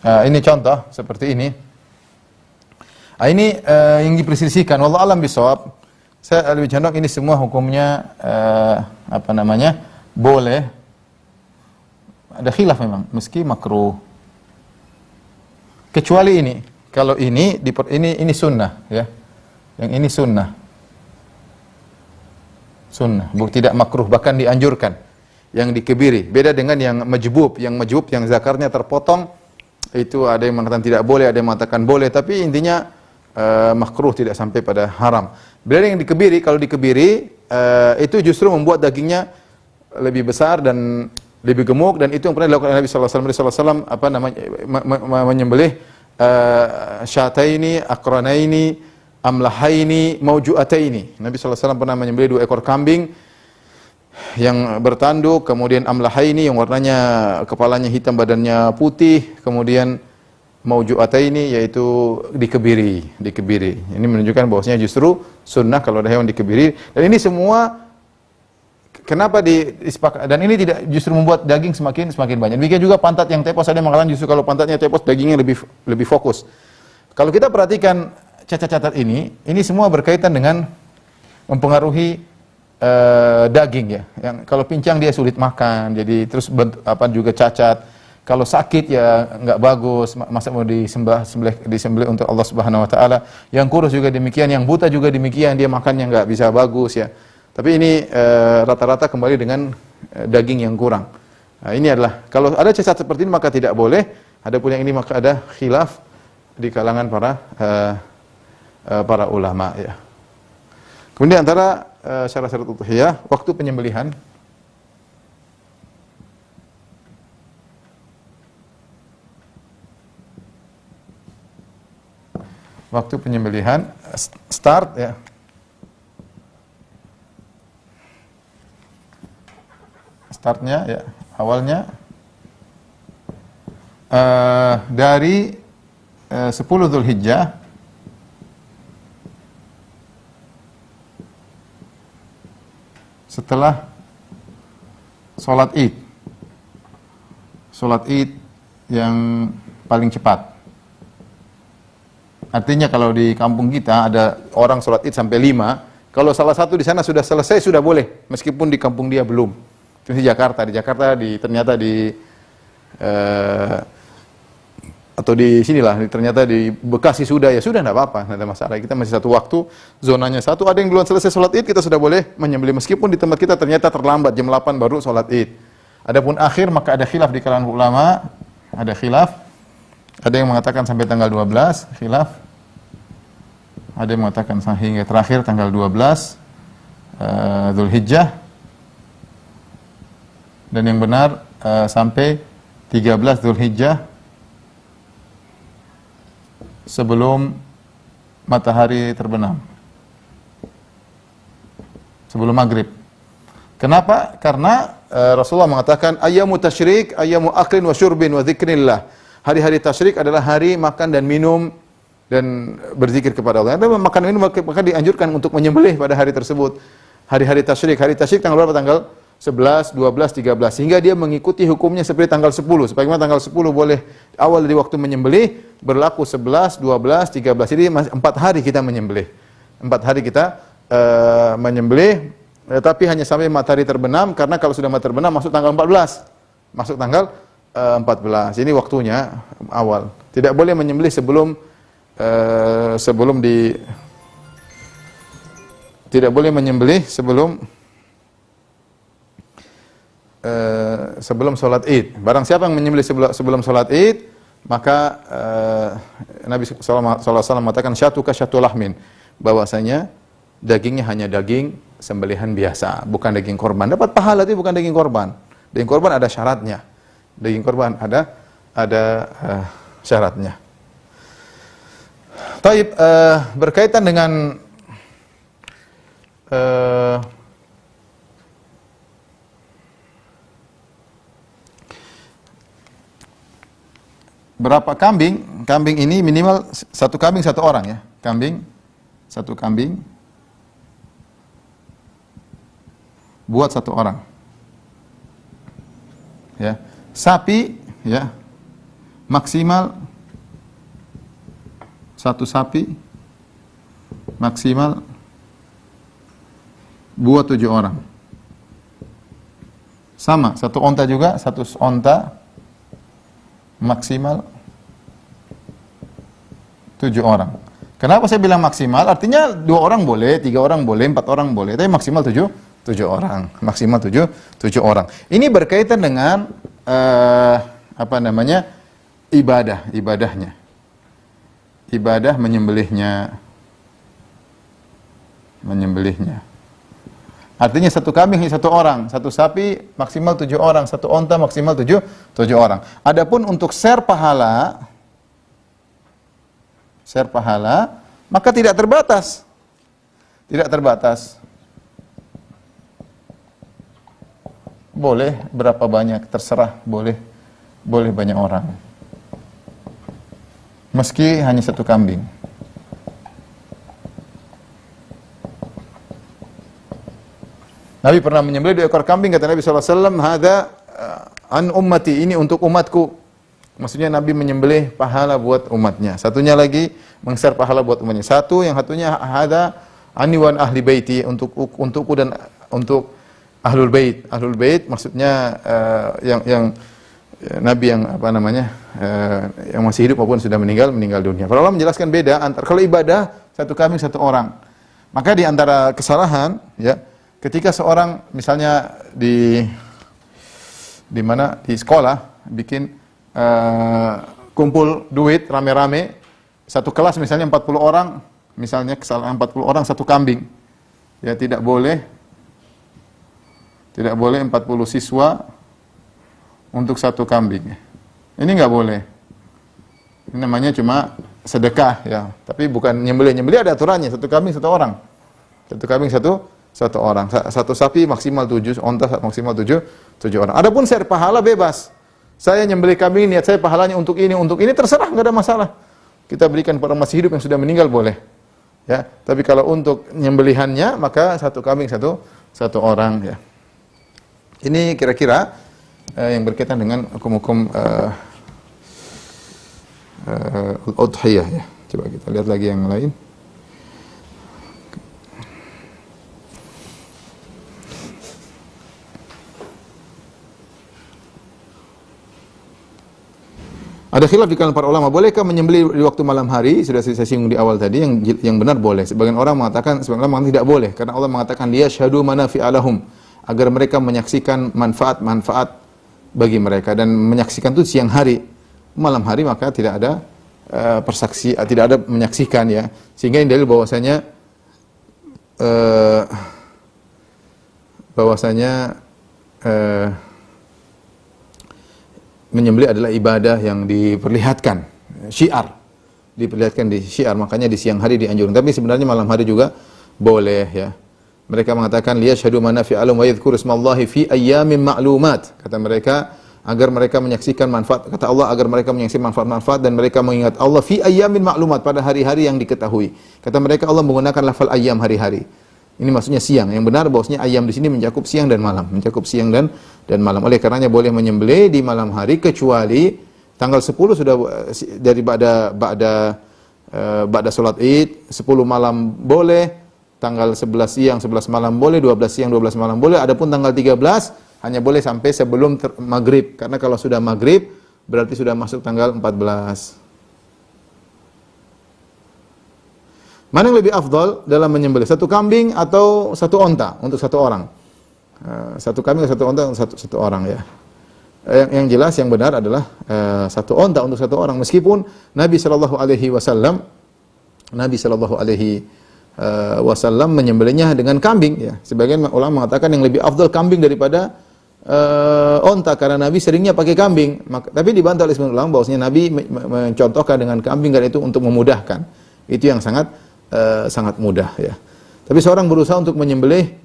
Ini contoh seperti ini. Ini yang diperselisihkan. Wallahu alam bisawab. Saya lebih condong ini semua hukumnya boleh. Ada khilaf memang, meski makruh. Kecuali ini. Kalau ini sunnah ya. Yang ini sunnah. Sunnah, tidak makruh, bahkan dianjurkan. Yang dikebiri. Beda dengan yang majbub. Yang majbub yang zakarnya terpotong, itu ada yang mengatakan tidak boleh, ada yang mengatakan boleh, tapi intinya makruh, tidak sampai pada haram. Beda yang dikebiri. Kalau dikebiri itu justru membuat dagingnya lebih besar dan lebih gemuk, dan itu yang pernah dilakukan Nabi sallallahu alaihi wasallam menyembelih syataini, aqranaini, amlahaini, maujuataini. Nabi sallallahu alaihi wasallam pernah menyembelih 2 ekor kambing yang bertanduk, kemudian amlahaini yang warnanya kepalanya hitam, badannya putih, kemudian maujuataini yaitu dikebiri. Ini menunjukkan bahwasanya justru sunnah kalau ada hewan dikebiri, dan ini semua kenapa disepakati, dan ini tidak justru membuat daging semakin banyak. Demikian juga pantat yang tepos, ada yang mengatakan justru kalau pantatnya tepos dagingnya lebih fokus. Kalau kita perhatikan cacat-cacat ini semua berkaitan dengan mempengaruhi daging ya. Yang kalau pincang dia sulit makan, jadi terus juga cacat. Kalau sakit ya nggak bagus, masa mau disembelih untuk Allah Subhanahu wa taala. Yang kurus juga demikian, yang buta juga demikian, dia makannya nggak bisa bagus ya. Tapi ini rata-rata kembali dengan daging yang kurang. Nah, ini adalah kalau ada cacat seperti ini maka tidak boleh. Adapun yang ini maka ada khilaf di kalangan para ulama ya. Kemudian antara syarat-syarat udhiyah, waktu penyembelihan. Waktu penyembelihan start ya. Startnya ya, awalnya dari 10 Dzulhijjah setelah sholat Id. Sholat Id yang paling cepat. Artinya kalau di kampung kita ada orang sholat Id sampai 5, kalau salah satu di sana sudah selesai sudah boleh, meskipun di kampung dia belum. Di Jakarta ternyata atau di sinilah ternyata di Bekasi sudah enggak apa-apa, enggak ada masalah. Kita masih satu waktu, zonanya satu, ada yang duluan selesai sholat Id kita sudah boleh menyembelih, meskipun di tempat kita ternyata terlambat jam 8 baru sholat Id. Adapun akhir maka ada khilaf di kalangan ulama, ada khilaf. Ada yang mengatakan sampai tanggal 12, khilaf. Ada yang mengatakan hingga terakhir tanggal 12 Dzulhijjah. Dan yang benar sampai 13 Dzulhijjah sebelum matahari terbenam, sebelum maghrib. Kenapa? Karena Rasulullah mengatakan ayyamu tasyrik, ayyamu aklin wa syurbin wa dzikrillah. Hari-hari tasyrik adalah hari makan dan minum, dan berzikir kepada Allah. Dan makan ini maka dianjurkan untuk menyembelih pada hari tersebut. Hari-hari tasyrik. Hari tasyrik tanggal berapa? Tanggal 11, 12, 13. Sehingga dia mengikuti hukumnya seperti tanggal 10. Sebagaimana tanggal 10 boleh awal dari waktu menyembelih, berlaku 11, 12, 13. Jadi 4 hari kita menyembelih. 4 hari kita menyembelih, tapi hanya sampai matahari terbenam, karena kalau sudah matahari terbenam masuk tanggal 14. Masuk tanggal 14. Ini waktunya awal. Tidak boleh menyembelih tidak boleh menyembelih sebelum sholat Id. Barang siapa yang menyembelih sebelum sholat Id, maka Nabi SAW mengatakan syatuka syatu lahmin, bahwasanya dagingnya hanya daging sembelihan biasa, bukan daging korban. Dapat pahala itu bukan daging korban. Daging korban ada syaratnya. Daging korban ada syaratnya. Taib, berkaitan dengan berapa kambing? Kambing ini minimal satu kambing satu orang ya. Satu kambing buat satu orang. Ya. Sapi ya. Maksimal satu sapi maksimal buat 7 orang. Sama, satu onta juga, satu onta maksimal 7 orang. Kenapa saya bilang maksimal? Artinya 2 orang boleh, 3 orang boleh, 4 orang boleh, tapi maksimal 7 orang. Maksimal 7 orang. Ini berkaitan dengan ibadahnya. Ibadah menyembelihnya. Artinya satu kambing hanya 1 orang, satu sapi maksimal 7 orang, satu onta maksimal 7 orang. Adapun untuk share pahala, maka tidak terbatas. Tidak terbatas. Boleh berapa banyak, terserah, boleh banyak orang. Meski hanya 1 kambing. Nabi pernah menyembelih 2 ekor kambing, kata Nabi SAW, "Hadza an ummati," ini untuk umatku. Maksudnya Nabi menyembelih pahala buat umatnya. Satunya lagi mengshare pahala buat umatnya. Yang satunya hadza ani wan ahli baiti, untukku dan untuk ahlul bait. Ahlul bait maksudnya yang Nabi yang yang masih hidup maupun sudah meninggal dunia. Para ulama menjelaskan beda antara kalau ibadah 1 kambing 1 orang. Maka di antara kesalahan ya, ketika seorang misalnya di sekolah bikin kumpul duit rame-rame, satu kelas misalnya 40 orang, misalnya kesalahan 40 orang 1 kambing. Ya tidak boleh 40 siswa untuk 1 kambing. Ini enggak boleh. Ini namanya cuma sedekah ya, tapi bukan nyembelih ada aturannya, 1 kambing 1 orang. 1 kambing 1 orang. 1 sapi maksimal 7, onta maksimal 7 orang. Adapun share pahala bebas. Saya nyembelih kambing, niat saya pahalanya untuk ini, terserah, enggak ada masalah. Kita berikan pada masih hidup yang sudah meninggal boleh. Ya, tapi kalau untuk nyembelihannya maka 1 kambing 1 orang ya. Ini kira-kira yang berkaitan dengan hukum-hukum udhiyah ya. Coba kita lihat lagi yang lain. Ada khilaf di kalangan para ulama, bolehkah menyembelih di waktu malam hari? Sudah saya singgung di awal tadi, yang benar boleh. Sebagian orang mengatakan tidak boleh, karena Allah mengatakan liyashhadu manafi'a lahum, agar mereka menyaksikan manfaat bagi mereka, dan menyaksikan itu siang hari. Malam hari maka tidak ada tidak ada menyaksikan ya. Sehingga ini dalil bahwasanya menyembelih adalah ibadah yang diperlihatkan, diperlihatkan di syiar, makanya di siang hari dianjurkan. Tapi sebenarnya malam hari juga boleh ya. Mereka mengatakan liyashhadu manafi'a lahum wa yadhkuru ismallahi fi ayyamin ma'lumat. Kata mereka agar mereka menyaksikan manfaat, kata Allah, agar mereka menyaksikan manfaat-manfaat dan mereka mengingat Allah fi ayyamin ma'lumat, pada hari-hari yang diketahui. Kata mereka Allah menggunakan lafal ayyam, hari-hari. Ini maksudnya siang. Yang benar bahwasanya ayyam di sini mencakup siang dan malam, mencakup siang dan malam. Oleh karenanya boleh menyembelih di malam hari kecuali tanggal 10 sudah dari ba'da salat Id, 10 malam boleh, tanggal 11 siang 11 malam boleh, 12 siang 12 malam boleh. Adapun tanggal 13 hanya boleh sampai sebelum maghrib, karena kalau sudah maghrib berarti sudah masuk tanggal 14. Mana yang lebih afdal dalam menyembelih? Satu kambing atau satu onta untuk satu orang? Satu kambing atau satu onta untuk satu orang ya. Yang jelas yang benar adalah satu onta untuk satu orang. Meskipun Nabi Shallallahu Alaihi Wasallam menyembelihnya dengan kambing ya. Sebagian ulama mengatakan yang lebih afdal kambing daripada onta, karena Nabi seringnya pakai kambing. Tapi dibantah oleh sebagian ulama bahwasanya Nabi mencontohkan dengan kambing karena itu untuk memudahkan. Itu yang sangat mudah ya. Tapi seorang berusaha untuk menyembelih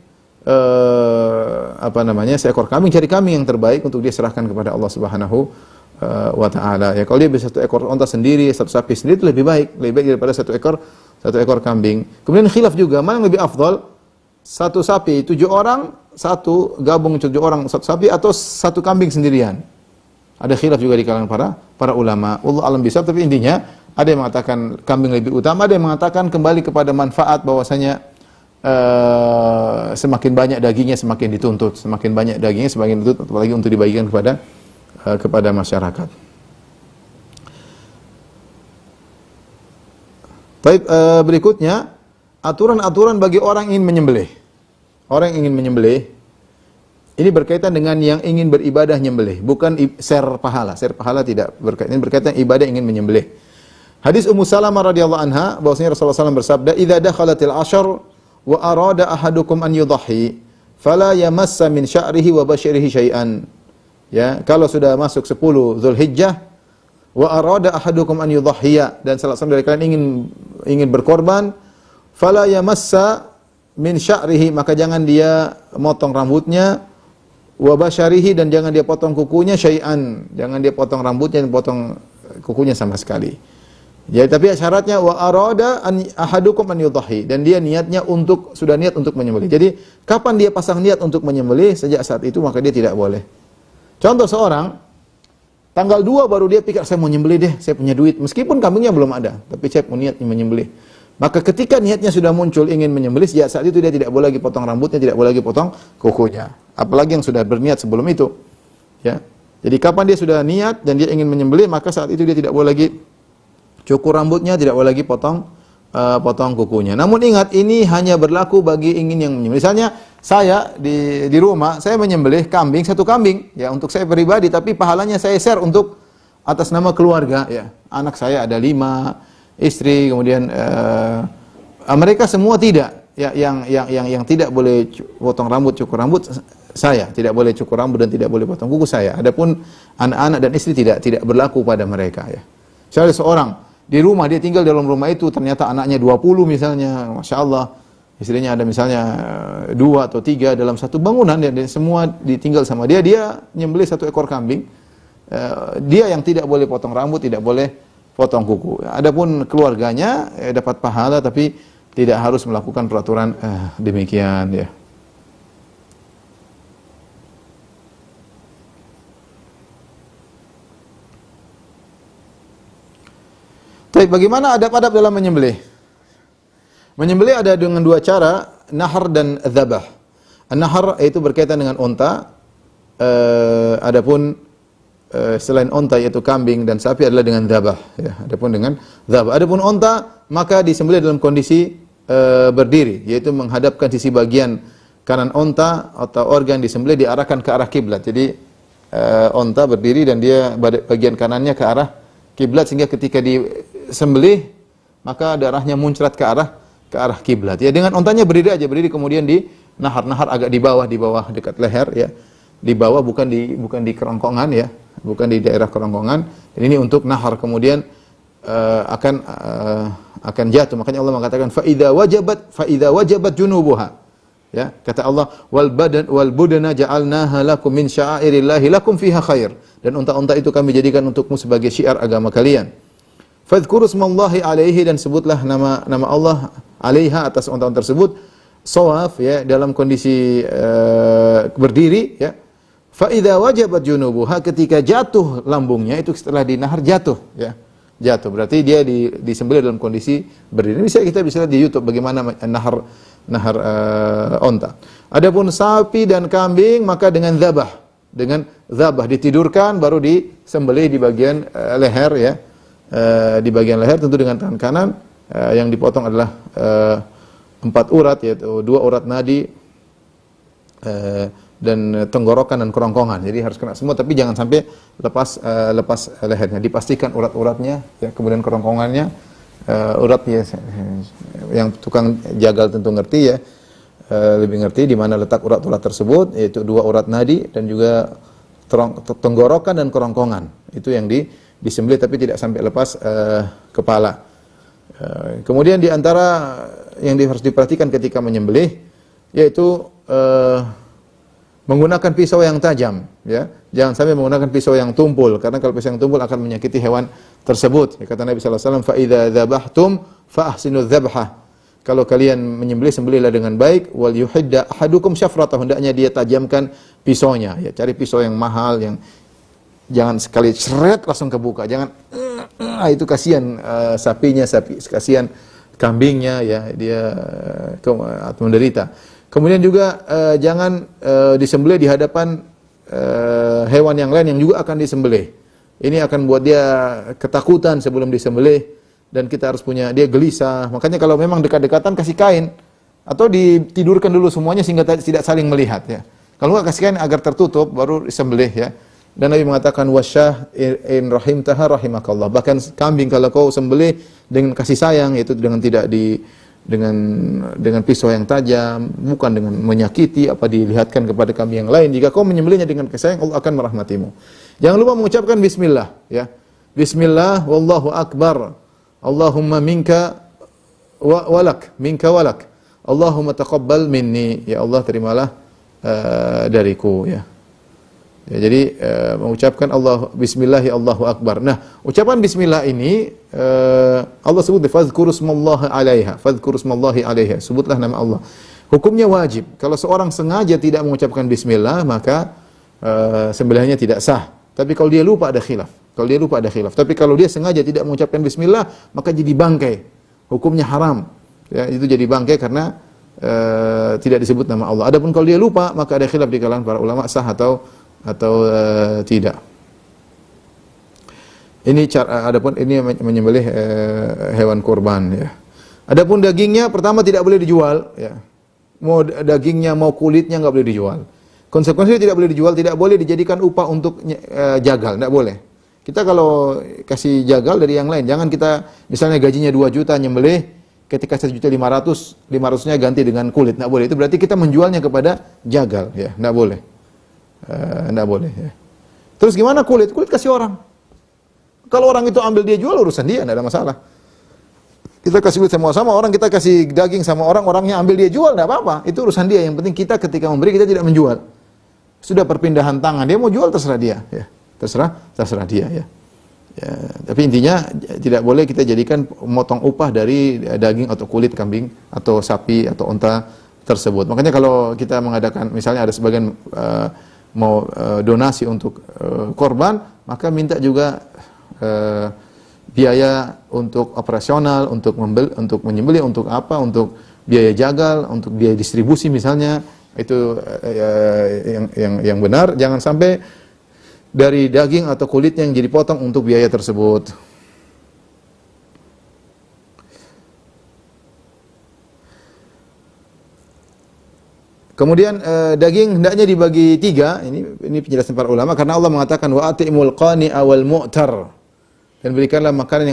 seekor kambing, cari kambing yang terbaik untuk dia serahkan kepada Allah Subhanahu wa taala. Ya, kalau dia bisa satu ekor onta sendiri, satu sapi sendiri, itu lebih baik daripada satu ekor kambing. Kemudian khilaf juga mana yang lebih afdal? Satu sapi 7 orang, satu gabung 7 orang satu sapi, atau satu kambing sendirian. Ada khilaf juga di kalangan para ulama. Allah alam bisawab, tapi intinya ada yang mengatakan kambing lebih utama, ada yang mengatakan kembali kepada manfaat, bahwasanya semakin banyak dagingnya semakin dituntut, apalagi untuk dibagikan kepada masyarakat. Baik, berikutnya aturan-aturan bagi orang yang ingin menyembelih. Orang yang ingin menyembelih ini berkaitan dengan yang ingin beribadah nyembelih, bukan share pahala. Share pahala tidak berkaitan, ini berkaitan ibadah ingin menyembelih. Hadis Ummu Salamah radhiyallahu anha bahwasanya Rasulullah SAW bersabda, "Idza dakhalatil ashar wa arada ahadukum an yudhi, fala yamassa min sya'rihi wa bashirihi syai'an." Ya, kalau sudah masuk 10 Zulhijjah, wa arada ahadukum an yudhiya, dan salah seorang dari kalian ingin berkorban, fala yamassa min sya'rihi, maka jangan dia motong rambutnya, wa basharihi, dan jangan dia potong kukunya, syai'an, jangan dia potong rambutnya dan potong kukunya sama sekali. Ya, tapi syaratnya wa arada an ahadukum an yudhi, dan dia sudah niat untuk menyembelih. Jadi kapan dia pasang niat untuk menyembelih, sejak saat itu maka dia tidak boleh. Contoh, seorang tanggal 2 baru dia pikir, saya mau nyembelih deh, saya punya duit, meskipun kambingnya belum ada, tapi saya mau niat menyembelih. Maka ketika niatnya sudah muncul ingin menyembelih, sejak saat itu dia tidak boleh lagi potong rambutnya, tidak boleh lagi potong kukunya. Apalagi yang sudah berniat sebelum itu. Ya. Jadi kapan dia sudah niat dan dia ingin menyembelih, maka saat itu dia tidak boleh lagi cukur rambutnya, tidak boleh lagi potong kukunya. Namun ingat, ini hanya berlaku bagi ingin yang menyembelih. Misalnya saya di rumah, saya menyembelih kambing, satu kambing ya untuk saya pribadi, tapi pahalanya saya share untuk atas nama keluarga ya. Anak saya ada 5, istri, kemudian mereka semua tidak ya, yang tidak boleh potong rambut, cukur rambut, saya tidak boleh cukur rambut dan tidak boleh potong kuku saya. Adapun anak-anak dan istri tidak berlaku pada mereka ya. Misalnya seorang di rumah, dia tinggal dalam rumah itu, ternyata anaknya 20 misalnya, Masya Allah, istrinya ada misalnya 2 atau 3 dalam satu bangunan, dan semua ditinggal sama dia nyembelih satu ekor kambing, dia yang tidak boleh potong rambut, tidak boleh potong kuku. Adapun keluarganya dapat pahala, tapi tidak harus melakukan peraturan demikian ya. Baik, bagaimana adab-adab dalam menyembelih? Menyembelih ada dengan 2 cara, nahar dan dzabah. An-nahar itu berkaitan dengan unta, adapun selain unta yaitu kambing dan sapi adalah dengan dzabah ya. Adapun unta maka disembelih dalam kondisi berdiri, yaitu menghadapkan sisi bagian kanan unta atau organ disembelih diarahkan ke arah kiblat. Jadi unta berdiri dan dia bagian kanannya ke arah kiblat, sehingga ketika disembelih maka darahnya muncrat ke arah kiblat. Ya, dengan untanya berdiri kemudian di nahar agak di bawah dekat leher ya. Di bawah, bukan di kerongkongan ya, bukan di daerah kerongkongan. Dan ini untuk nahar, kemudian akan jatuh. Makanya Allah mengatakan fa idza wajabat junubuha. Ya, kata Allah, wal budana ja'alnaha lakum min sya'airillahi lakum fiha khair. Dan unta-unta itu kami jadikan untukmu sebagai syiar agama kalian. Fadhkuru smallahi alaihi, dan sebutlah nama Allah alaiha atas unta-unta tersebut, shawaf, ya, dalam kondisi berdiri, ya. Fa idza wajabat junubuha, ketika jatuh lambungnya, itu setelah dinahar jatuh, ya. Jatuh berarti dia disembelih dalam kondisi berdiri. Kita bisa lihat di YouTube bagaimana nahar onta. Adapun sapi dan kambing maka dengan zabah ditidurkan baru disembelih di bagian leher, ya. Di bagian leher tentu dengan tangan kanan. Yang dipotong adalah 4 urat, yaitu 2 urat nadi dan tenggorokan dan kerongkongan. Jadi harus kena semua, tapi jangan sampai lepas lehernya. Dipastikan urat-uratnya, ya, kemudian kerongkongannya, uratnya, yang tukang jagal tentu ngerti, ya, lebih ngerti di mana letak urat-urat tersebut, yaitu 2 urat nadi dan juga tenggorokan dan kerongkongan. Itu yang disembelih, tapi tidak sampai lepas kepala. Kemudian di antara yang harus diperhatikan ketika menyembelih, yaitu menggunakan pisau yang tajam, ya. Jangan sampai menggunakan pisau yang tumpul, karena kalau pisau yang tumpul akan menyakiti hewan tersebut. Ya, kata Nabi sallallahu alaihi wasallam, fa idza dzabhtum fa ahsinu dzabhah. Kalau kalian menyembelih, sembelihlah dengan baik. Wal yuhidda ahadukum syafratahu, hendaknya dia tajamkan pisaunya, ya. Cari pisau yang mahal, yang jangan sekali seret langsung kebuka. Jangan itu kasihan sapinya, kasihan kambingnya, ya, dia menderita. Kemudian juga jangan disembelih di hadapan hewan yang lain yang juga akan disembelih. Ini akan buat dia ketakutan sebelum disembelih, dan kita harus punya, dia gelisah. Makanya kalau memang dekat-dekatan kasih kain atau ditidurkan dulu semuanya sehingga tidak saling melihat, ya. Kalau enggak kasih kain agar tertutup baru disembelih, ya. Dan Nabi mengatakan wasyah in rahimtaha rahimakallah. Bahkan kambing kalau kau sembelih dengan kasih sayang, yaitu dengan pisau yang tajam, bukan dengan menyakiti apa dilihatkan kepada kambing yang lain. Jika kau menyembelihnya dengan kasih sayang, Allah akan merahmatimu. Jangan lupa mengucapkan bismillah, ya. Bismillah wallahu akbar. Allahumma minka walak, Allahumma taqabbal minni. Ya Allah, terimalah dariku, ya. Ya, jadi mengucapkan bismillah, Allahu akbar. Nah, ucapan bismillah ini Allah sebut fadhkuru smallahi 'alaiha. Sebutlah nama Allah. Hukumnya wajib. Kalau seorang sengaja tidak mengucapkan bismillah, maka sembelihannya tidak sah. Tapi kalau dia lupa ada khilaf. Tapi kalau dia sengaja tidak mengucapkan bismillah, maka jadi bangkai. Hukumnya haram. Ya, itu jadi bangkai karena tidak disebut nama Allah. Adapun kalau dia lupa, maka ada khilaf di kalangan para ulama sah atau tidak. Ini adapun ini menyembelih hewan kurban, ya. Adapun dagingnya pertama tidak boleh dijual, ya. Mau dagingnya mau kulitnya enggak boleh dijual. Konsekuensinya tidak boleh dijual, tidak boleh dijadikan upah untuk jagal, enggak boleh. Kita kalau kasih jagal dari yang lain, jangan kita misalnya gajinya 2 juta nyembelih, ketika 1.500.000, 500-nya ganti dengan kulit, enggak boleh. Itu berarti kita menjualnya kepada jagal, ya, enggak boleh. Enggak boleh, ya. Terus gimana kulit? Kulit kasih orang. Kalau orang itu ambil dia jual, urusan dia, enggak ada masalah. Kita kasih kulit sama-sama, orang kita kasih daging sama orang, orangnya ambil dia jual, enggak apa-apa. Itu urusan dia. Yang penting kita ketika memberi, kita tidak menjual. Sudah perpindahan tangan, dia mau jual terserah dia, ya. Terserah dia, ya. Ya, tapi intinya tidak boleh kita jadikan motong upah dari daging atau kulit kambing atau sapi atau unta tersebut. Makanya kalau kita mengadakan, misalnya ada sebagian mau donasi untuk korban, maka minta juga biaya untuk operasional, untuk menyembelih, untuk apa, untuk biaya jagal, untuk biaya distribusi misalnya, itu yang benar. Jangan sampai dari daging atau kulitnya yang jadi potong untuk biaya tersebut. Kemudian daging hendaknya dibagi 3. Ini penjelasan para ulama, karena Allah mengatakan wa atimul qani'a wal mu'tar, dan berikanlah makanan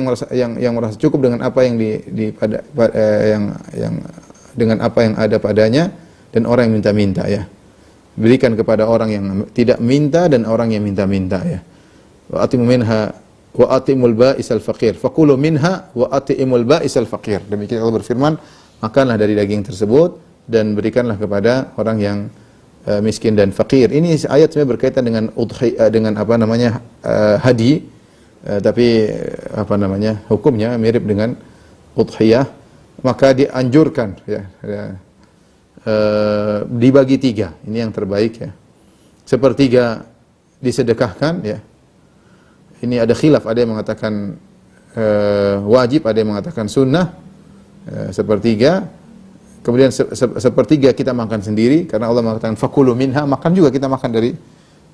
yang merasa cukup dengan apa yang dengan apa yang ada padanya, dan orang yang minta-minta, ya. Berikan kepada orang yang tidak minta dan orang yang minta-minta, ya. Wa atimu minha wa atimul ba'isal faqir fakulu minha wa atimul ba'isal faqir. Demikian Allah berfirman, makanlah dari daging tersebut dan berikanlah kepada orang yang miskin dan fakir. Ini ayat sebenarnya berkaitan dengan dengan hadi, tapi hukumnya mirip dengan udhiyah. Maka dianjurkan dibagi 3. Ini yang terbaik ya. Sepertiga disedekahkan ya. Ini ada khilaf, ada yang mengatakan wajib, ada yang mengatakan sunnah. Sepertiga. Kemudian sepertiga kita makan sendiri, karena Allah mengatakan fakulu minha, makan juga kita makan dari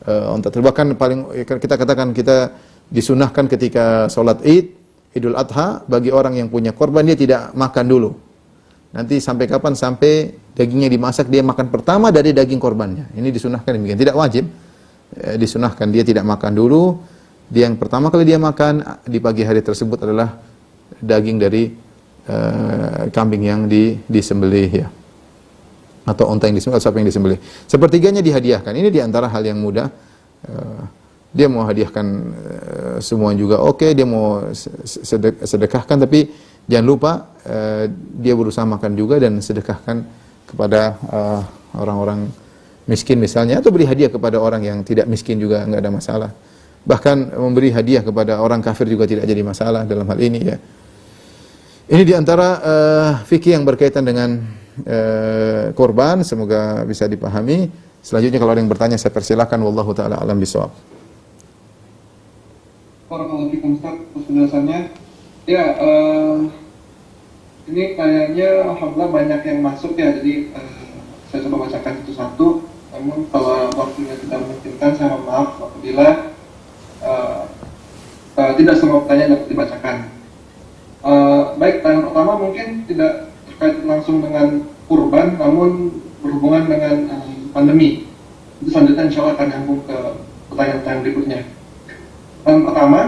unta. Bahkan paling kita katakan kita disunahkan ketika sholat Idul Adha, bagi orang yang punya korban dia tidak makan dulu. Nanti sampai kapan? Sampai dagingnya dimasak, dia makan pertama dari daging korbannya. Ini disunahkan demikian, tidak wajib. Disunahkan dia tidak makan dulu. Dia yang pertama kali dia makan di pagi hari tersebut adalah daging dari kambing yang disembelih ya, atau unta yang disembelih, atau sapi yang disembelih. Sepertiganya dihadiahkan. Ini diantara hal yang mudah. Dia mau hadiahkan semua juga oke, dia mau sedekahkan, tapi jangan lupa dia berusaha makan juga dan sedekahkan kepada orang-orang miskin misalnya, atau beri hadiah kepada orang yang tidak miskin juga enggak ada masalah. Bahkan memberi hadiah kepada orang kafir juga tidak jadi masalah dalam hal ini ya. Ini diantara fikih yang berkaitan dengan korban, semoga bisa dipahami. Selanjutnya kalau ada yang bertanya saya persilakan. Wallahu taala alam bisawab. Waalaikumsalam Ustaz atas penjelasannya. Ya, ini kayaknya alhamdulillah banyak yang masuk ya, jadi saya coba bacakan satu-satu. Namun kalau waktunya tidak memungkinkan, saya mohon maaf apabila tidak semua pertanyaan dapat dibacakan. Baik, pertanyaan pertama mungkin tidak terkait langsung dengan kurban, namun berhubungan dengan pandemi. Itu selanjutnya insya Allah akan nyambung ke pertanyaan-pertanyaan berikutnya. Pertanyaan pertama,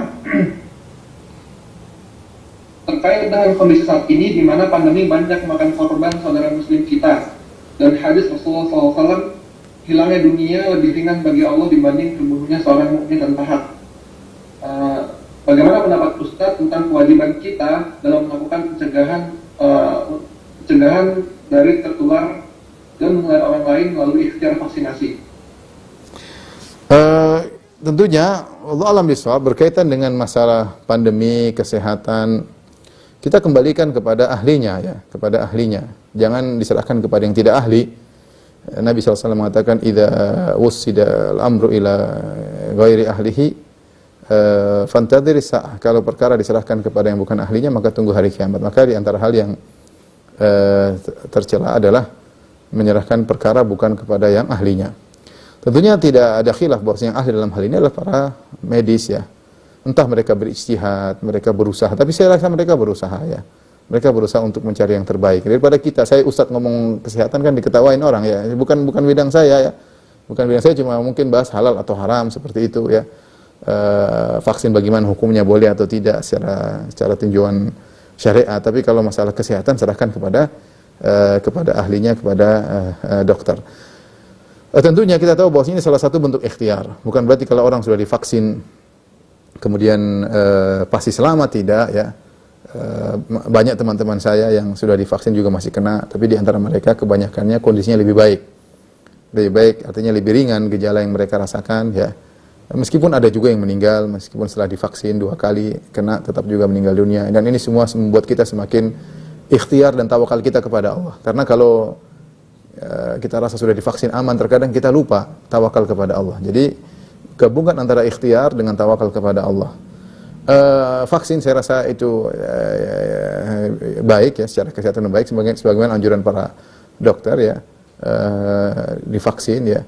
terkait dengan kondisi saat ini di mana pandemi banyak memakan korban saudara muslim kita, dan hadis Rasulullah SAW, hilangnya dunia lebih ringan bagi Allah dibanding terbunuhnya seorang mukmin tanpa hak. Bagaimana pendapat Ustaz tentang kewajiban kita dalam melakukan pencegahan dari tertular dan menular orang lain melalui ikhtiar vaksinasi? Tentunya Allah alam bisawab, berkaitan dengan masalah pandemi, kesehatan, kita kembalikan kepada ahlinya ya, kepada ahlinya. Jangan diserahkan kepada yang tidak ahli. Nabi SAW mengatakan, idza wussida al-amru ila ghairi ahlihi fantadhir sa'ah. Kalau perkara diserahkan kepada yang bukan ahlinya, maka tunggu hari kiamat. Maka di antara hal yang tercela adalah menyerahkan perkara bukan kepada yang ahlinya. Tentunya tidak ada khilaf bahwa yang ahli dalam hal ini adalah para medis ya. Entah mereka berijtihad, mereka berusaha, tapi saya rasa mereka berusaha ya. Mereka berusaha untuk mencari yang terbaik. Daripada kita, saya ustadz ngomong kesehatan kan diketawain orang ya. Bukan bidang saya ya. Bukan bidang saya, cuma mungkin bahas halal atau haram seperti itu ya. Vaksin bagaimana hukumnya, boleh atau tidak secara tinjauan syariat. Tapi kalau masalah kesehatan serahkan kepada ahlinya, kepada dokter. Tentunya kita tahu bahwa ini salah satu bentuk ikhtiar. Bukan berarti kalau orang sudah divaksin kemudian pasti selamat, tidak ya. Banyak teman-teman saya yang sudah divaksin juga masih kena, tapi di antara mereka kebanyakannya kondisinya lebih baik. Lebih baik artinya lebih ringan gejala yang mereka rasakan ya. Meskipun ada juga yang meninggal, meskipun setelah divaksin 2 kali kena tetap juga meninggal dunia. Dan ini semua membuat kita semakin ikhtiar dan tawakal kita kepada Allah. Karena kalau kita rasa sudah divaksin aman, terkadang kita lupa tawakal kepada Allah. Jadi gabungkan antara ikhtiar dengan tawakal kepada Allah. Vaksin saya rasa itu baik ya, secara kesehatan baik, sebagaimana anjuran para dokter ya, divaksin ya.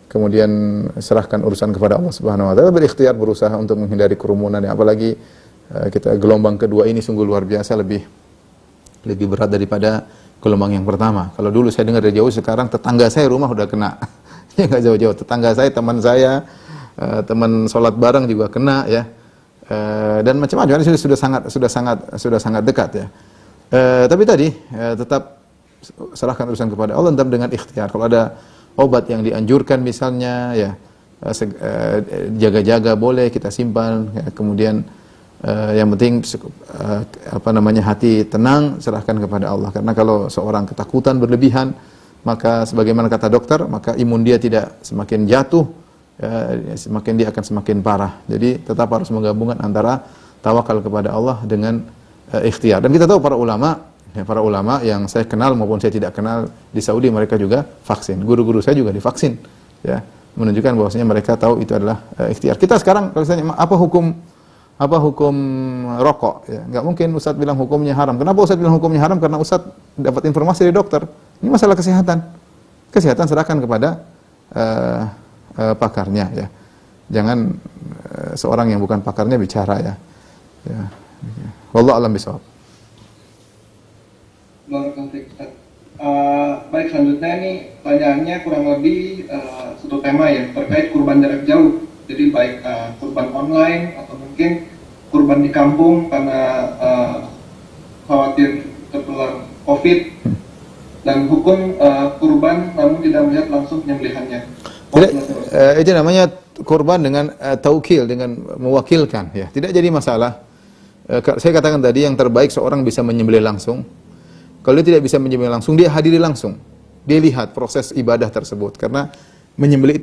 Kemudian serahkan urusan kepada Allah Subhanahu wa taala, berikhtiar berusaha untuk menghindari kerumunan ya. Apalagi kita gelombang kedua ini sungguh luar biasa, lebih berat daripada gelombang yang pertama. Kalau dulu saya dengar dari jauh, sekarang tetangga saya rumah udah kena. Ya enggak jauh-jauh, tetangga saya, teman saya, teman sholat bareng juga kena ya. Dan macam-macam, ini sudah sangat dekat ya. Tapi tadi tetap serahkan urusan kepada Allah, tetap dengan ikhtiar. Kalau ada obat yang dianjurkan misalnya ya, jaga-jaga boleh kita simpan ya. Kemudian yang penting hati tenang, serahkan kepada Allah. Karena kalau seorang ketakutan berlebihan, maka sebagaimana kata dokter, maka imun dia tidak semakin jatuh, semakin dia akan semakin parah. Jadi tetap harus menggabungkan antara tawakal kepada Allah dengan ikhtiar. Dan kita tahu para ulama yang saya kenal maupun saya tidak kenal di Saudi, mereka juga vaksin. Guru-guru saya juga divaksin, ya, menunjukkan bahwasanya mereka tahu itu adalah ikhtiar. Kita sekarang kalau misalnya apa hukum rokok, ya, nggak mungkin Ustadz bilang hukumnya haram. Kenapa Ustadz bilang hukumnya haram? Karena Ustadz dapat informasi dari dokter. Ini masalah kesehatan. Kesehatan serahkan kepada pakarnya, ya. Jangan seorang yang bukan pakarnya bicara, ya. Ya. Wallahu a'lam bishawab. Baik, selanjutnya ini pertanyaannya kurang lebih satu tema ya, terkait kurban jarak jauh. Jadi baik kurban online atau mungkin kurban di kampung karena khawatir tertular COVID, dan hukum kurban namun tidak melihat langsung penyembelihannya. Tidak, itu namanya kurban dengan taukil, dengan mewakilkan, ya. Tidak jadi masalah. Saya katakan tadi yang terbaik seorang bisa menyembelih langsung. Kalau dia tidak bisa menyembelih langsung, dia hadiri langsung. Dia lihat proses ibadah tersebut, karena menyembelih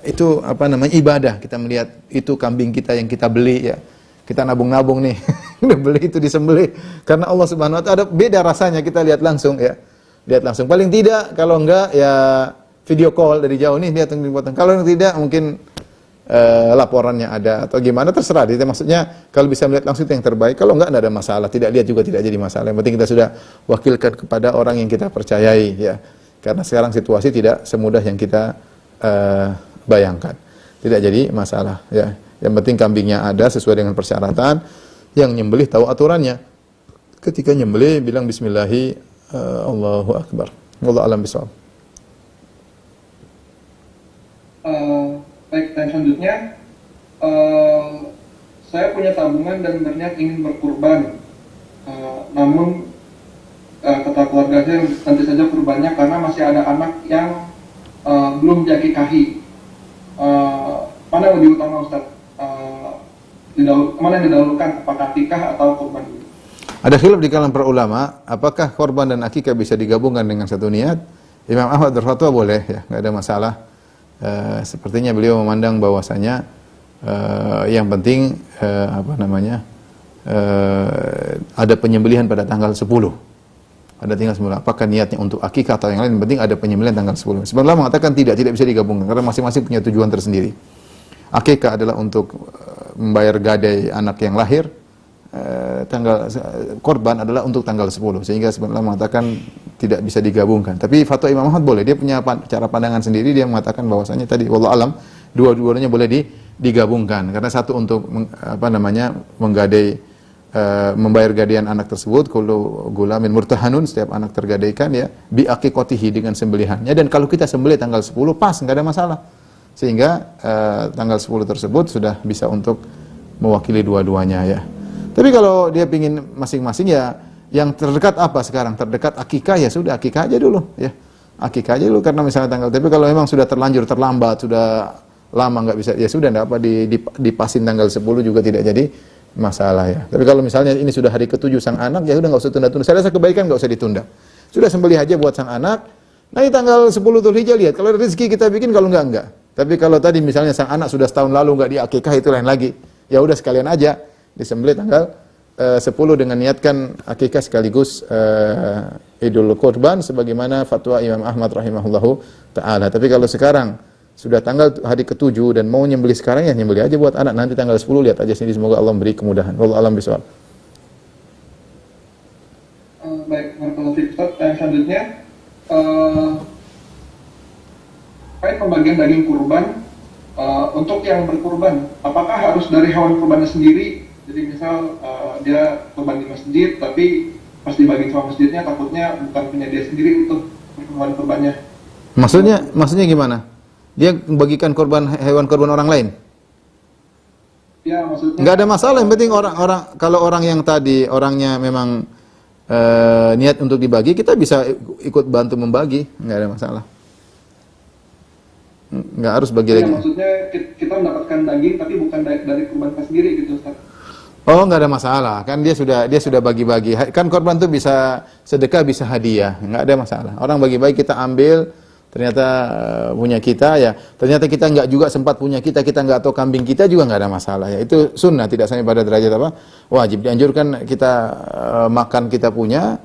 itu apa namanya, ibadah. Kita melihat itu kambing kita yang kita beli, ya. Kita nabung-nabung nih. Beli itu disembelih karena Allah Subhanahu wa taala. Ada beda rasanya kita lihat langsung, ya. Lihat langsung. Paling tidak kalau enggak ya video call dari jauh nih, lihat yang dipotong. Kalau tidak mungkin laporannya ada atau gimana, terserah. Jadi maksudnya kalau bisa melihat langsung itu yang terbaik. Kalau enggak ada masalah. Tidak lihat juga tidak jadi masalah. Yang penting kita sudah wakilkan kepada orang yang kita percayai, ya. Karena sekarang situasi tidak semudah yang kita bayangkan. Tidak jadi masalah, ya. Yang penting kambingnya ada sesuai dengan persyaratan, yang nyembelih tahu aturannya. Ketika nyembelih bilang bismillahi, Allahu akbar. Wallahu a'lam bishawab. Baik, dan selanjutnya saya punya tabungan dan berniat ingin berkurban. Namun kata keluarga saya nanti saja kurbannya karena masih ada anak yang belum diakikahi. Mana yang lebih utama, Ustaz? Mana yang didahulukan, apakah akikah atau kurban? Ada khilaf di kalangan para ulama, apakah korban dan akikah bisa digabungkan dengan satu niat? Imam Ahmad berfatwa boleh, ya, nggak ada masalah. Sepertinya beliau memandang bahwasanya yang penting ada penyembelihan pada tanggal 10. Ada tinggal 10. Apakah niatnya untuk akikah atau yang lain? Yang penting ada penyembelihan tanggal 10. Sebenarnya mengatakan tidak bisa digabungkan karena masing-masing punya tujuan tersendiri. Akikah adalah untuk membayar gadai anak yang lahir. Korban adalah untuk tanggal 10. Sehingga sebenarnya mengatakan tidak bisa digabungkan. Tapi fatwa Imam Ahmad boleh. Dia punya cara pandangan sendiri. Dia mengatakan bahwasanya tadi wallahu alam dua-duanya boleh digabungkan. Karena satu untuk menggadai membayar gadaian anak tersebut, kullu gulamin murtahanun, setiap anak tergadaikan, ya, bi aqiqatihi, dengan sembelihannya. Dan kalau kita sembelih tanggal 10 pas, enggak ada masalah. Sehingga tanggal 10 tersebut sudah bisa untuk mewakili dua-duanya, ya. Tapi kalau dia pingin masing-masing, ya yang terdekat apa sekarang? Terdekat akikah, ya sudah akikah aja dulu, ya. Akikah aja dulu karena misalnya tanggal. Tapi kalau memang sudah terlanjur terlambat, sudah lama nggak bisa, ya sudah, enggak apa dipasin tanggal 10 juga tidak jadi masalah, ya. Tapi kalau misalnya ini sudah hari ke-7 sang anak, ya udah nggak usah tunda-tunda. Saya rasa kebaikan nggak usah ditunda. Sudah sembelih aja buat sang anak. Nanti tanggal 10 Dzulhijjah lihat. Kalau rezeki kita bikin, kalau enggak. Tapi kalau tadi misalnya sang anak sudah setahun lalu nggak diakikah, itu lain lagi. Ya udah sekalian aja disembelih tanggal 10 dengan niatkan akikah sekaligus Idul Kurban sebagaimana fatwa Imam Ahmad rahimahullahu taala. Tapi kalau sekarang sudah tanggal hari ke-7 dan mau nyembelih sekarang, ya nyembelih aja buat anak. Nanti tanggal 10 lihat aja sendiri, semoga Allah memberi kemudahan. Wallahu a'lam bishawab. Baik, barakallahu fiik, Ustaz. Yang selanjutnya terkait pembagian daging kurban, untuk yang berkurban, apakah harus dari hewan kurbannya sendiri? Jadi misal dia kurban di masjid, tapi pas dibagi sama masjidnya takutnya bukan punya dia sendiri untuk hewan kurbannya. Maksudnya gimana? Dia membagikan hewan kurban orang lain? Ya, maksudnya nggak ada masalah. Yang penting kalau orang yang tadi orangnya memang niat untuk dibagi, kita bisa ikut bantu membagi, nggak ada masalah. Nggak harus bagi lagi. Maksudnya kita mendapatkan daging tapi bukan dari kurban kita sendiri gitu, Ustaz. Oh, nggak ada masalah. Kan dia sudah bagi-bagi. Kan korban tuh bisa sedekah, bisa hadiah. Nggak ada masalah. Orang bagi-bagi, kita ambil, ternyata punya kita ya. Ternyata kita nggak juga sempat punya kita nggak tahu kambing kita juga nggak ada masalah ya. Itu sunnah, tidak sampai pada derajat apa? Wajib. Dianjurkan kita makan kita punya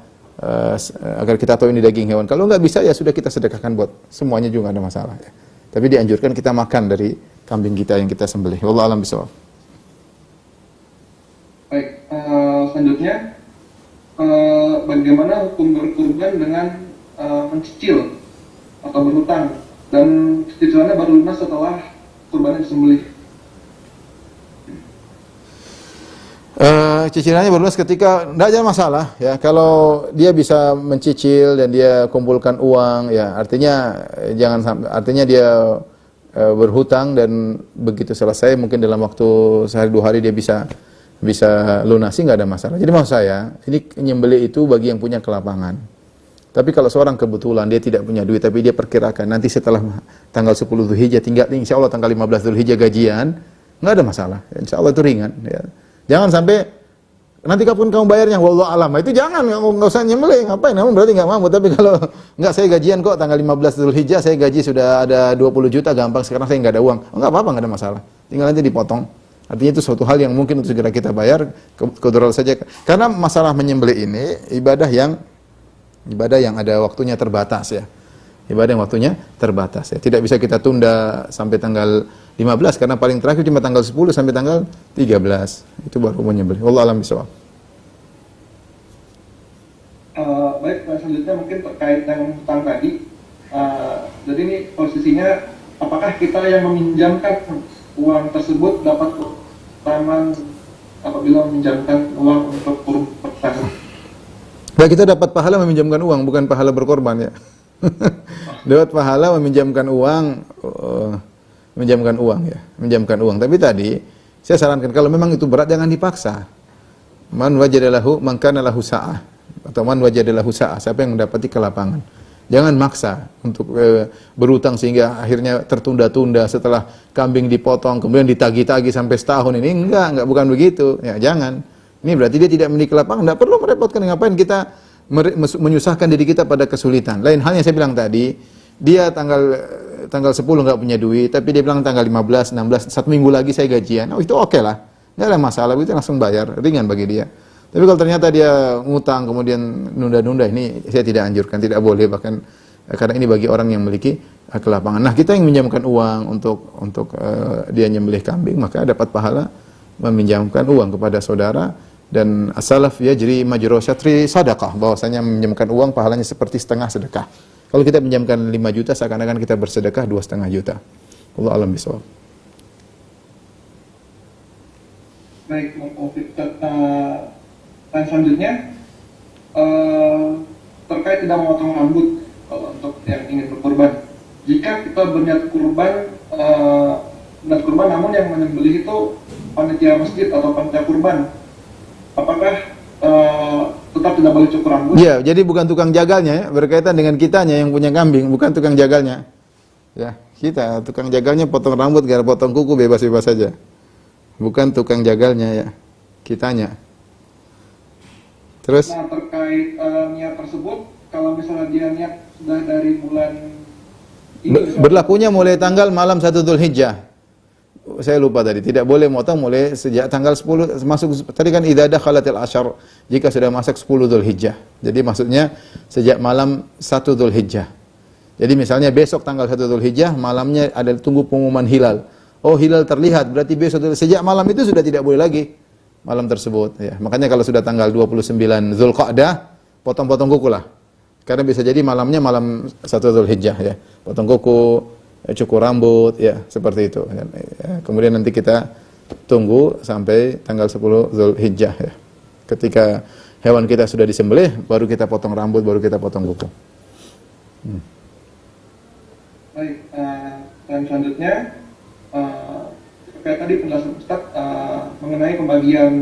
agar kita tahu ini daging hewan. Kalau nggak bisa ya sudah kita sedekahkan buat semuanya juga nggak ada masalah ya. Tapi dianjurkan kita makan dari kambing kita yang kita sembelih. Wallahu a'lam bishawab. Baik, selanjutnya bagaimana hukum berkurban dengan mencicil atau berhutang dan cicilannya baru lunas setelah kurbannya disembelih? Cicilannya baru lunas ketika tidak ada masalah ya. Kalau dia bisa mencicil dan dia kumpulkan uang ya, artinya dia berhutang dan begitu selesai mungkin dalam waktu sehari dua hari dia bisa lunasi, nggak ada masalah. Jadi maksud saya, ini nyembelih itu bagi yang punya kelapangan. Tapi kalau seorang kebetulan dia tidak punya duit, tapi dia perkirakan nanti setelah tanggal 10 Dzulhijjah, tinggal insya Allah tanggal 15 Dzulhijjah gajian, nggak ada masalah. Insya Allah itu ringan. Ya. Jangan sampai nanti kapan kamu bayarnya, wallahu alam. Itu jangan, nggak usah nyembelih. Ngapain? Namun berarti nggak mampu. Tapi kalau nggak, saya gajian kok tanggal 15 Dzulhijjah, saya gaji sudah ada 20 juta, gampang. Sekarang saya nggak ada uang. Nggak apa-apa, nggak ada masalah. Tinggal nanti dipotong. Artinya itu suatu hal yang mungkin untuk segera kita bayar, kebetulan saja. Karena masalah menyembelih ini ibadah yang ada waktunya terbatas ya. Ibadah yang waktunya terbatas ya. Tidak bisa kita tunda sampai tanggal 15 karena paling terakhir cuma tanggal 10 sampai tanggal 13. Itu baru menyembelih. Wallahu a'lam bishawab. Baik, selanjutnya mungkin terkait dengan hutang tadi. Jadi ini posisinya apakah kita yang meminjamkan uang tersebut dapat keutamaan apabila meminjamkan uang untuk kurban? Nah, kita dapat pahala meminjamkan uang, bukan pahala berkorban ya. Dapat pahala meminjamkan uang, meminjamkan uang. Tapi tadi saya sarankan kalau memang itu berat jangan dipaksa. Man wajadalahu man kana lahu sa'ah atau man wajadalahu sa'ah, siapa yang mendapati kelapangan. Jangan maksa untuk berutang sehingga akhirnya tertunda-tunda setelah kambing dipotong kemudian ditagi-tagi sampai setahun ini. Enggak, bukan begitu. Ya, jangan. Ini berarti dia tidak memiliki lapangan, enggak perlu merepotkan. Ngapain kita menyusahkan diri kita pada kesulitan. Lain halnya saya bilang tadi, dia tanggal 10 enggak punya duit, tapi dia bilang tanggal 15, 16, 1 minggu lagi saya gajian. Oh, itu oke lah. Enggak ada masalah, itu langsung bayar, ringan bagi dia. Tapi kalau ternyata dia ngutang kemudian nunda-nunda, ini saya tidak anjurkan, tidak boleh, bahkan karena ini bagi orang yang memiliki kelapangan. Nah, kita yang meminjamkan uang untuk dia nyembelih kambing, maka dapat pahala meminjamkan uang kepada saudara. Dan as-salaf yajri majra syatri sadaqah, bahwasanya meminjamkan uang pahalanya seperti setengah sedekah. Kalau kita pinjamkan 5 juta seakan-akan kita bersedekah 2,5 juta. Wallahu a'lam bishawab. Baik, dan selanjutnya terkait tidak memotong rambut untuk yang ingin berkurban. Jika kita berniat kurban, namun yang menyembelih itu panitia masjid atau panitia kurban, apakah tetap tidak boleh cukur rambut? Iya, jadi bukan tukang jagalnya ya, berkaitan dengan kitanya yang punya kambing, bukan tukang jagalnya. Ya, kita tukang jagalnya potong rambut, gara potong kuku bebas-bebas saja. Bukan tukang jagalnya ya, kitanya. Terus? Nah, terkait niat tersebut, kalau misalnya dia niat sudah dari bulan ini, berlakunya mulai tanggal malam 1 Dzulhijjah. Saya lupa tadi, tidak boleh motong mulai sejak tanggal 10 masuk, tadi kan idza dakhalatil asyar, jika sudah masuk 10 Dzulhijjah. Jadi maksudnya sejak malam 1 Dzulhijjah. Jadi misalnya besok tanggal 1 Dzulhijjah, malamnya ada tunggu pengumuman hilal. Oh, hilal terlihat, berarti besok sejak malam itu sudah tidak boleh lagi malam tersebut ya. Makanya kalau sudah tanggal 29 Dzulqa'dah, potong-potong kuku lah. Karena bisa jadi malamnya malam 1 Dzulhijjah ya. Potong kuku, cukur rambut ya, seperti itu. Kemudian nanti kita tunggu sampai tanggal 10 Dzulhijjah ya. Ketika hewan kita sudah disembelih, baru kita potong rambut, baru kita potong kuku. Baik, dan selanjutnya kayak tadi penjelasan Ustaz mengenai pembagian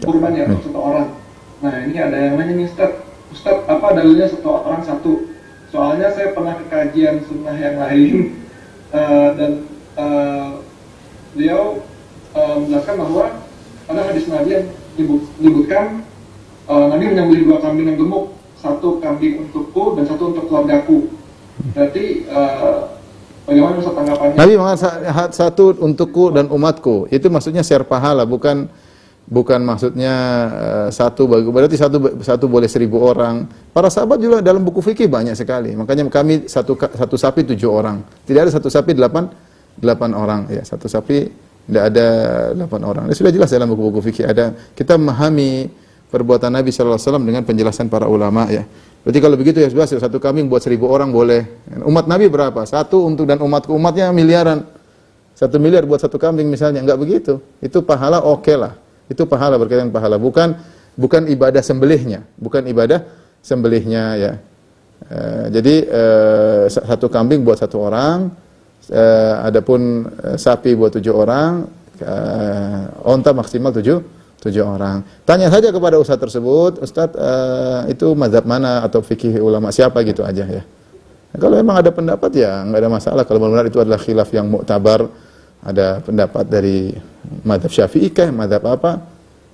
kurban ya untuk satu orang. Nah, ini ada yang nanya nih Ustaz, apa dalilnya satu orang satu? Soalnya saya pernah ke kajian sunnah yang lain dan beliau menjelaskan bahwa ada hadis Nabi yang menyebutkan Nabi menyembelih 2 kambing yang gemuk, 1 kambing untukku dan 1 untuk keluargaku. Berarti bagaimana Ustaz tanggapannya? Nabi mengatakan 1 untukku dan umatku. Itu maksudnya share pahala, bukan maksudnya 1 berarti satu boleh 1000 orang. Para sahabat juga dalam buku fikih banyak sekali. Makanya kami satu sapi 7 orang. Tidak ada 1 sapi 8 orang. Ya, 1 sapi tidak ada 8 orang. Ini sudah jelas dalam buku-buku fikih ada. Kita memahami perbuatan Nabi sallallahu alaihi wasallam dengan penjelasan para ulama ya. Berarti kalau begitu ya sudah 1 kambing buat 1000 orang boleh. Umat Nabi berapa? 1 untuk dan umatku. Umatnya miliaran. 1 miliar buat 1 kambing misalnya, enggak begitu. Itu pahala oke lah. Itu pahala, berkaitan pahala, bukan ibadah sembelihnya, ya. Jadi 1 kambing buat 1 orang, adapun sapi buat 7 orang, onta maksimal 7 orang. Tanya saja kepada ustaz tersebut, Ustaz itu mazhab mana atau fikih ulama siapa gitu aja ya. Nah, kalau memang ada pendapat ya enggak ada masalah, kalau benar itu adalah khilaf yang muktabar, ada pendapat dari mazhab Syafi'i kah, mazhab apa.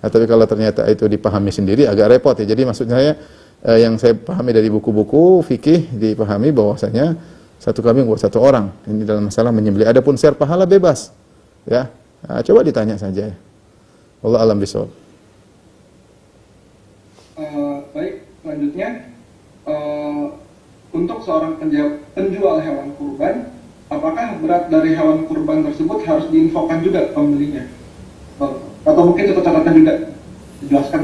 Nah, tapi kalau ternyata itu dipahami sendiri agak repot ya. Jadi maksudnya saya yang saya pahami dari buku-buku fikih dipahami bahwasanya 1 kambing buat 1 orang. Ini dalam masalah menyembelih. Adapun share pahala bebas. Ya. Nah, coba ditanya saja. Allah alam bisawab. Baik, selanjutnya untuk seorang penjual hewan kurban, apakah berat dari hewan kurban tersebut harus diinfokan juga ke pembelinya? Atau mungkin catatan juga dijelaskan?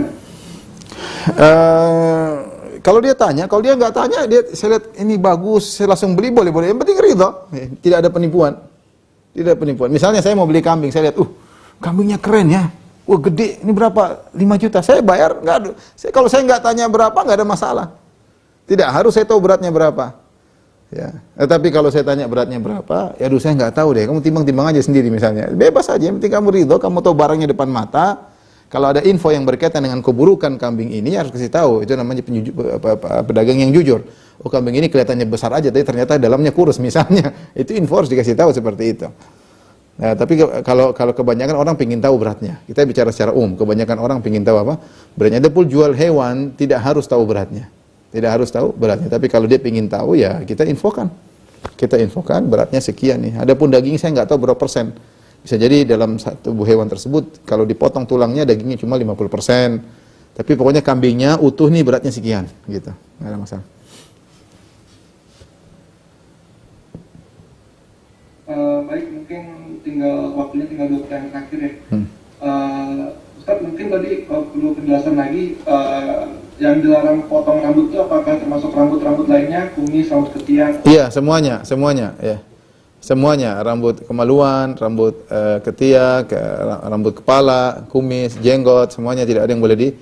Kalau dia tanya, kalau dia nggak tanya, saya lihat ini bagus, saya langsung beli, boleh. Yang penting ridho, tidak ada penipuan. Tidak ada penipuan. Misalnya saya mau beli kambing, saya lihat, kambingnya keren ya. Wah gede, ini berapa? 5 juta. Saya bayar, nggak ada. Kalau saya nggak tanya berapa, nggak ada masalah. Tidak harus saya tahu beratnya berapa. Ya. Tetapi kalau saya tanya beratnya berapa, ya saya nggak tahu deh. Kamu timbang-timbang aja sendiri misalnya. Bebas aja, yang penting kamu ridho, kamu tahu barangnya depan mata. Kalau ada info yang berkaitan dengan keburukan kambing ini, harus kasih tahu. Itu namanya pedagang yang jujur. Oh kambing ini kelihatannya besar aja, tapi ternyata dalamnya kurus misalnya. Itu info harus dikasih tahu seperti itu. Nah, tapi kalau kebanyakan orang pingin tahu beratnya. Kita bicara secara umum, kebanyakan orang pingin tahu apa? Beratnya. Adapun jual hewan tidak harus tahu beratnya. Tidak harus tahu beratnya. Tapi kalau dia pingin tahu ya kita infokan. Kita infokan beratnya sekian nih. Adapun daging saya nggak tahu berapa persen. Bisa jadi dalam satu hewan tersebut kalau dipotong tulangnya dagingnya cuma 50%. Tapi pokoknya kambingnya utuh nih beratnya sekian gitu. Nggak ada masalah. Baik, mungkin waktunya tinggal 2 pertanyaan terakhir ya. Ustaz mungkin tadi perlu penjelasan lagi, yang dilarang potong rambut itu apakah termasuk rambut-rambut lainnya, kumis, rambut ketiak? Iya, semuanya ya. Semuanya, rambut kemaluan, rambut ketiak, rambut kepala, kumis, jenggot, semuanya tidak ada yang boleh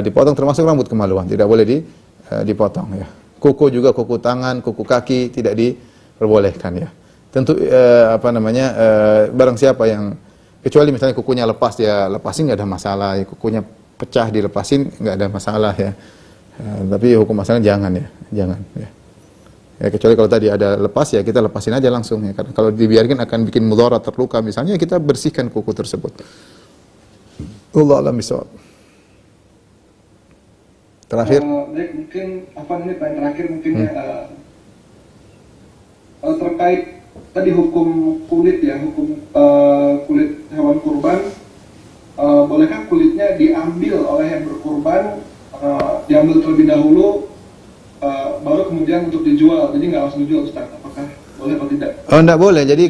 dipotong, termasuk rambut kemaluan, tidak boleh dipotong ya. Kuku juga, kuku tangan, kuku kaki tidak diperbolehkan ya. Tentu barang siapa yang kecuali misalnya kukunya lepas ya lepasin nggak ada masalah, ya, kukunya pecah dilepasin nggak ada masalah ya. Tapi hukum asalnya jangan ya. Ya kecuali kalau tadi ada lepas ya kita lepasin aja langsung ya. Karena kalau dibiarkan akan bikin mudarat, terluka misalnya, kita bersihkan kuku tersebut. Allah alam bisawab. Terakhir. Baik, mungkin ini poin terakhir mungkin terkait tadi hukum kulit ya, kulit hewan kurban, bolehkah kulitnya diambil oleh yang berkurban, diambil terlebih dahulu, baru kemudian untuk dijual, jadi nggak langsung dijual Ustaz, apakah boleh atau tidak? Oh nggak boleh, jadi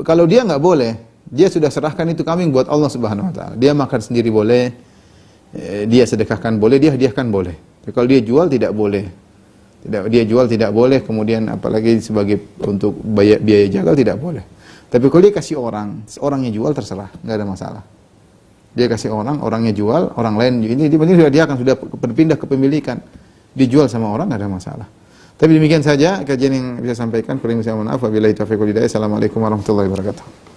kalau dia nggak boleh, dia sudah serahkan itu kambing buat Allah Subhanahu Wa Taala, dia makan sendiri boleh, dia sedekahkan boleh, dia hadiahkan boleh. Tapi kalau dia jual tidak boleh. Dia jual tidak boleh, kemudian apalagi sebagai untuk biaya jagal tidak boleh. Tapi kalau dia kasih orangnya jual terserah, nggak ada masalah. Dia kasih orangnya jual, orang lain ini dia akan sudah berpindah kepemilikan, dijual sama orang nggak ada masalah. Tapi demikian saja kajian yang bisa sampaikan. Kurang bisa mohon maaf. Wabillahi taufiq wal hidayah. Assalamualaikum warahmatullahi wabarakatuh.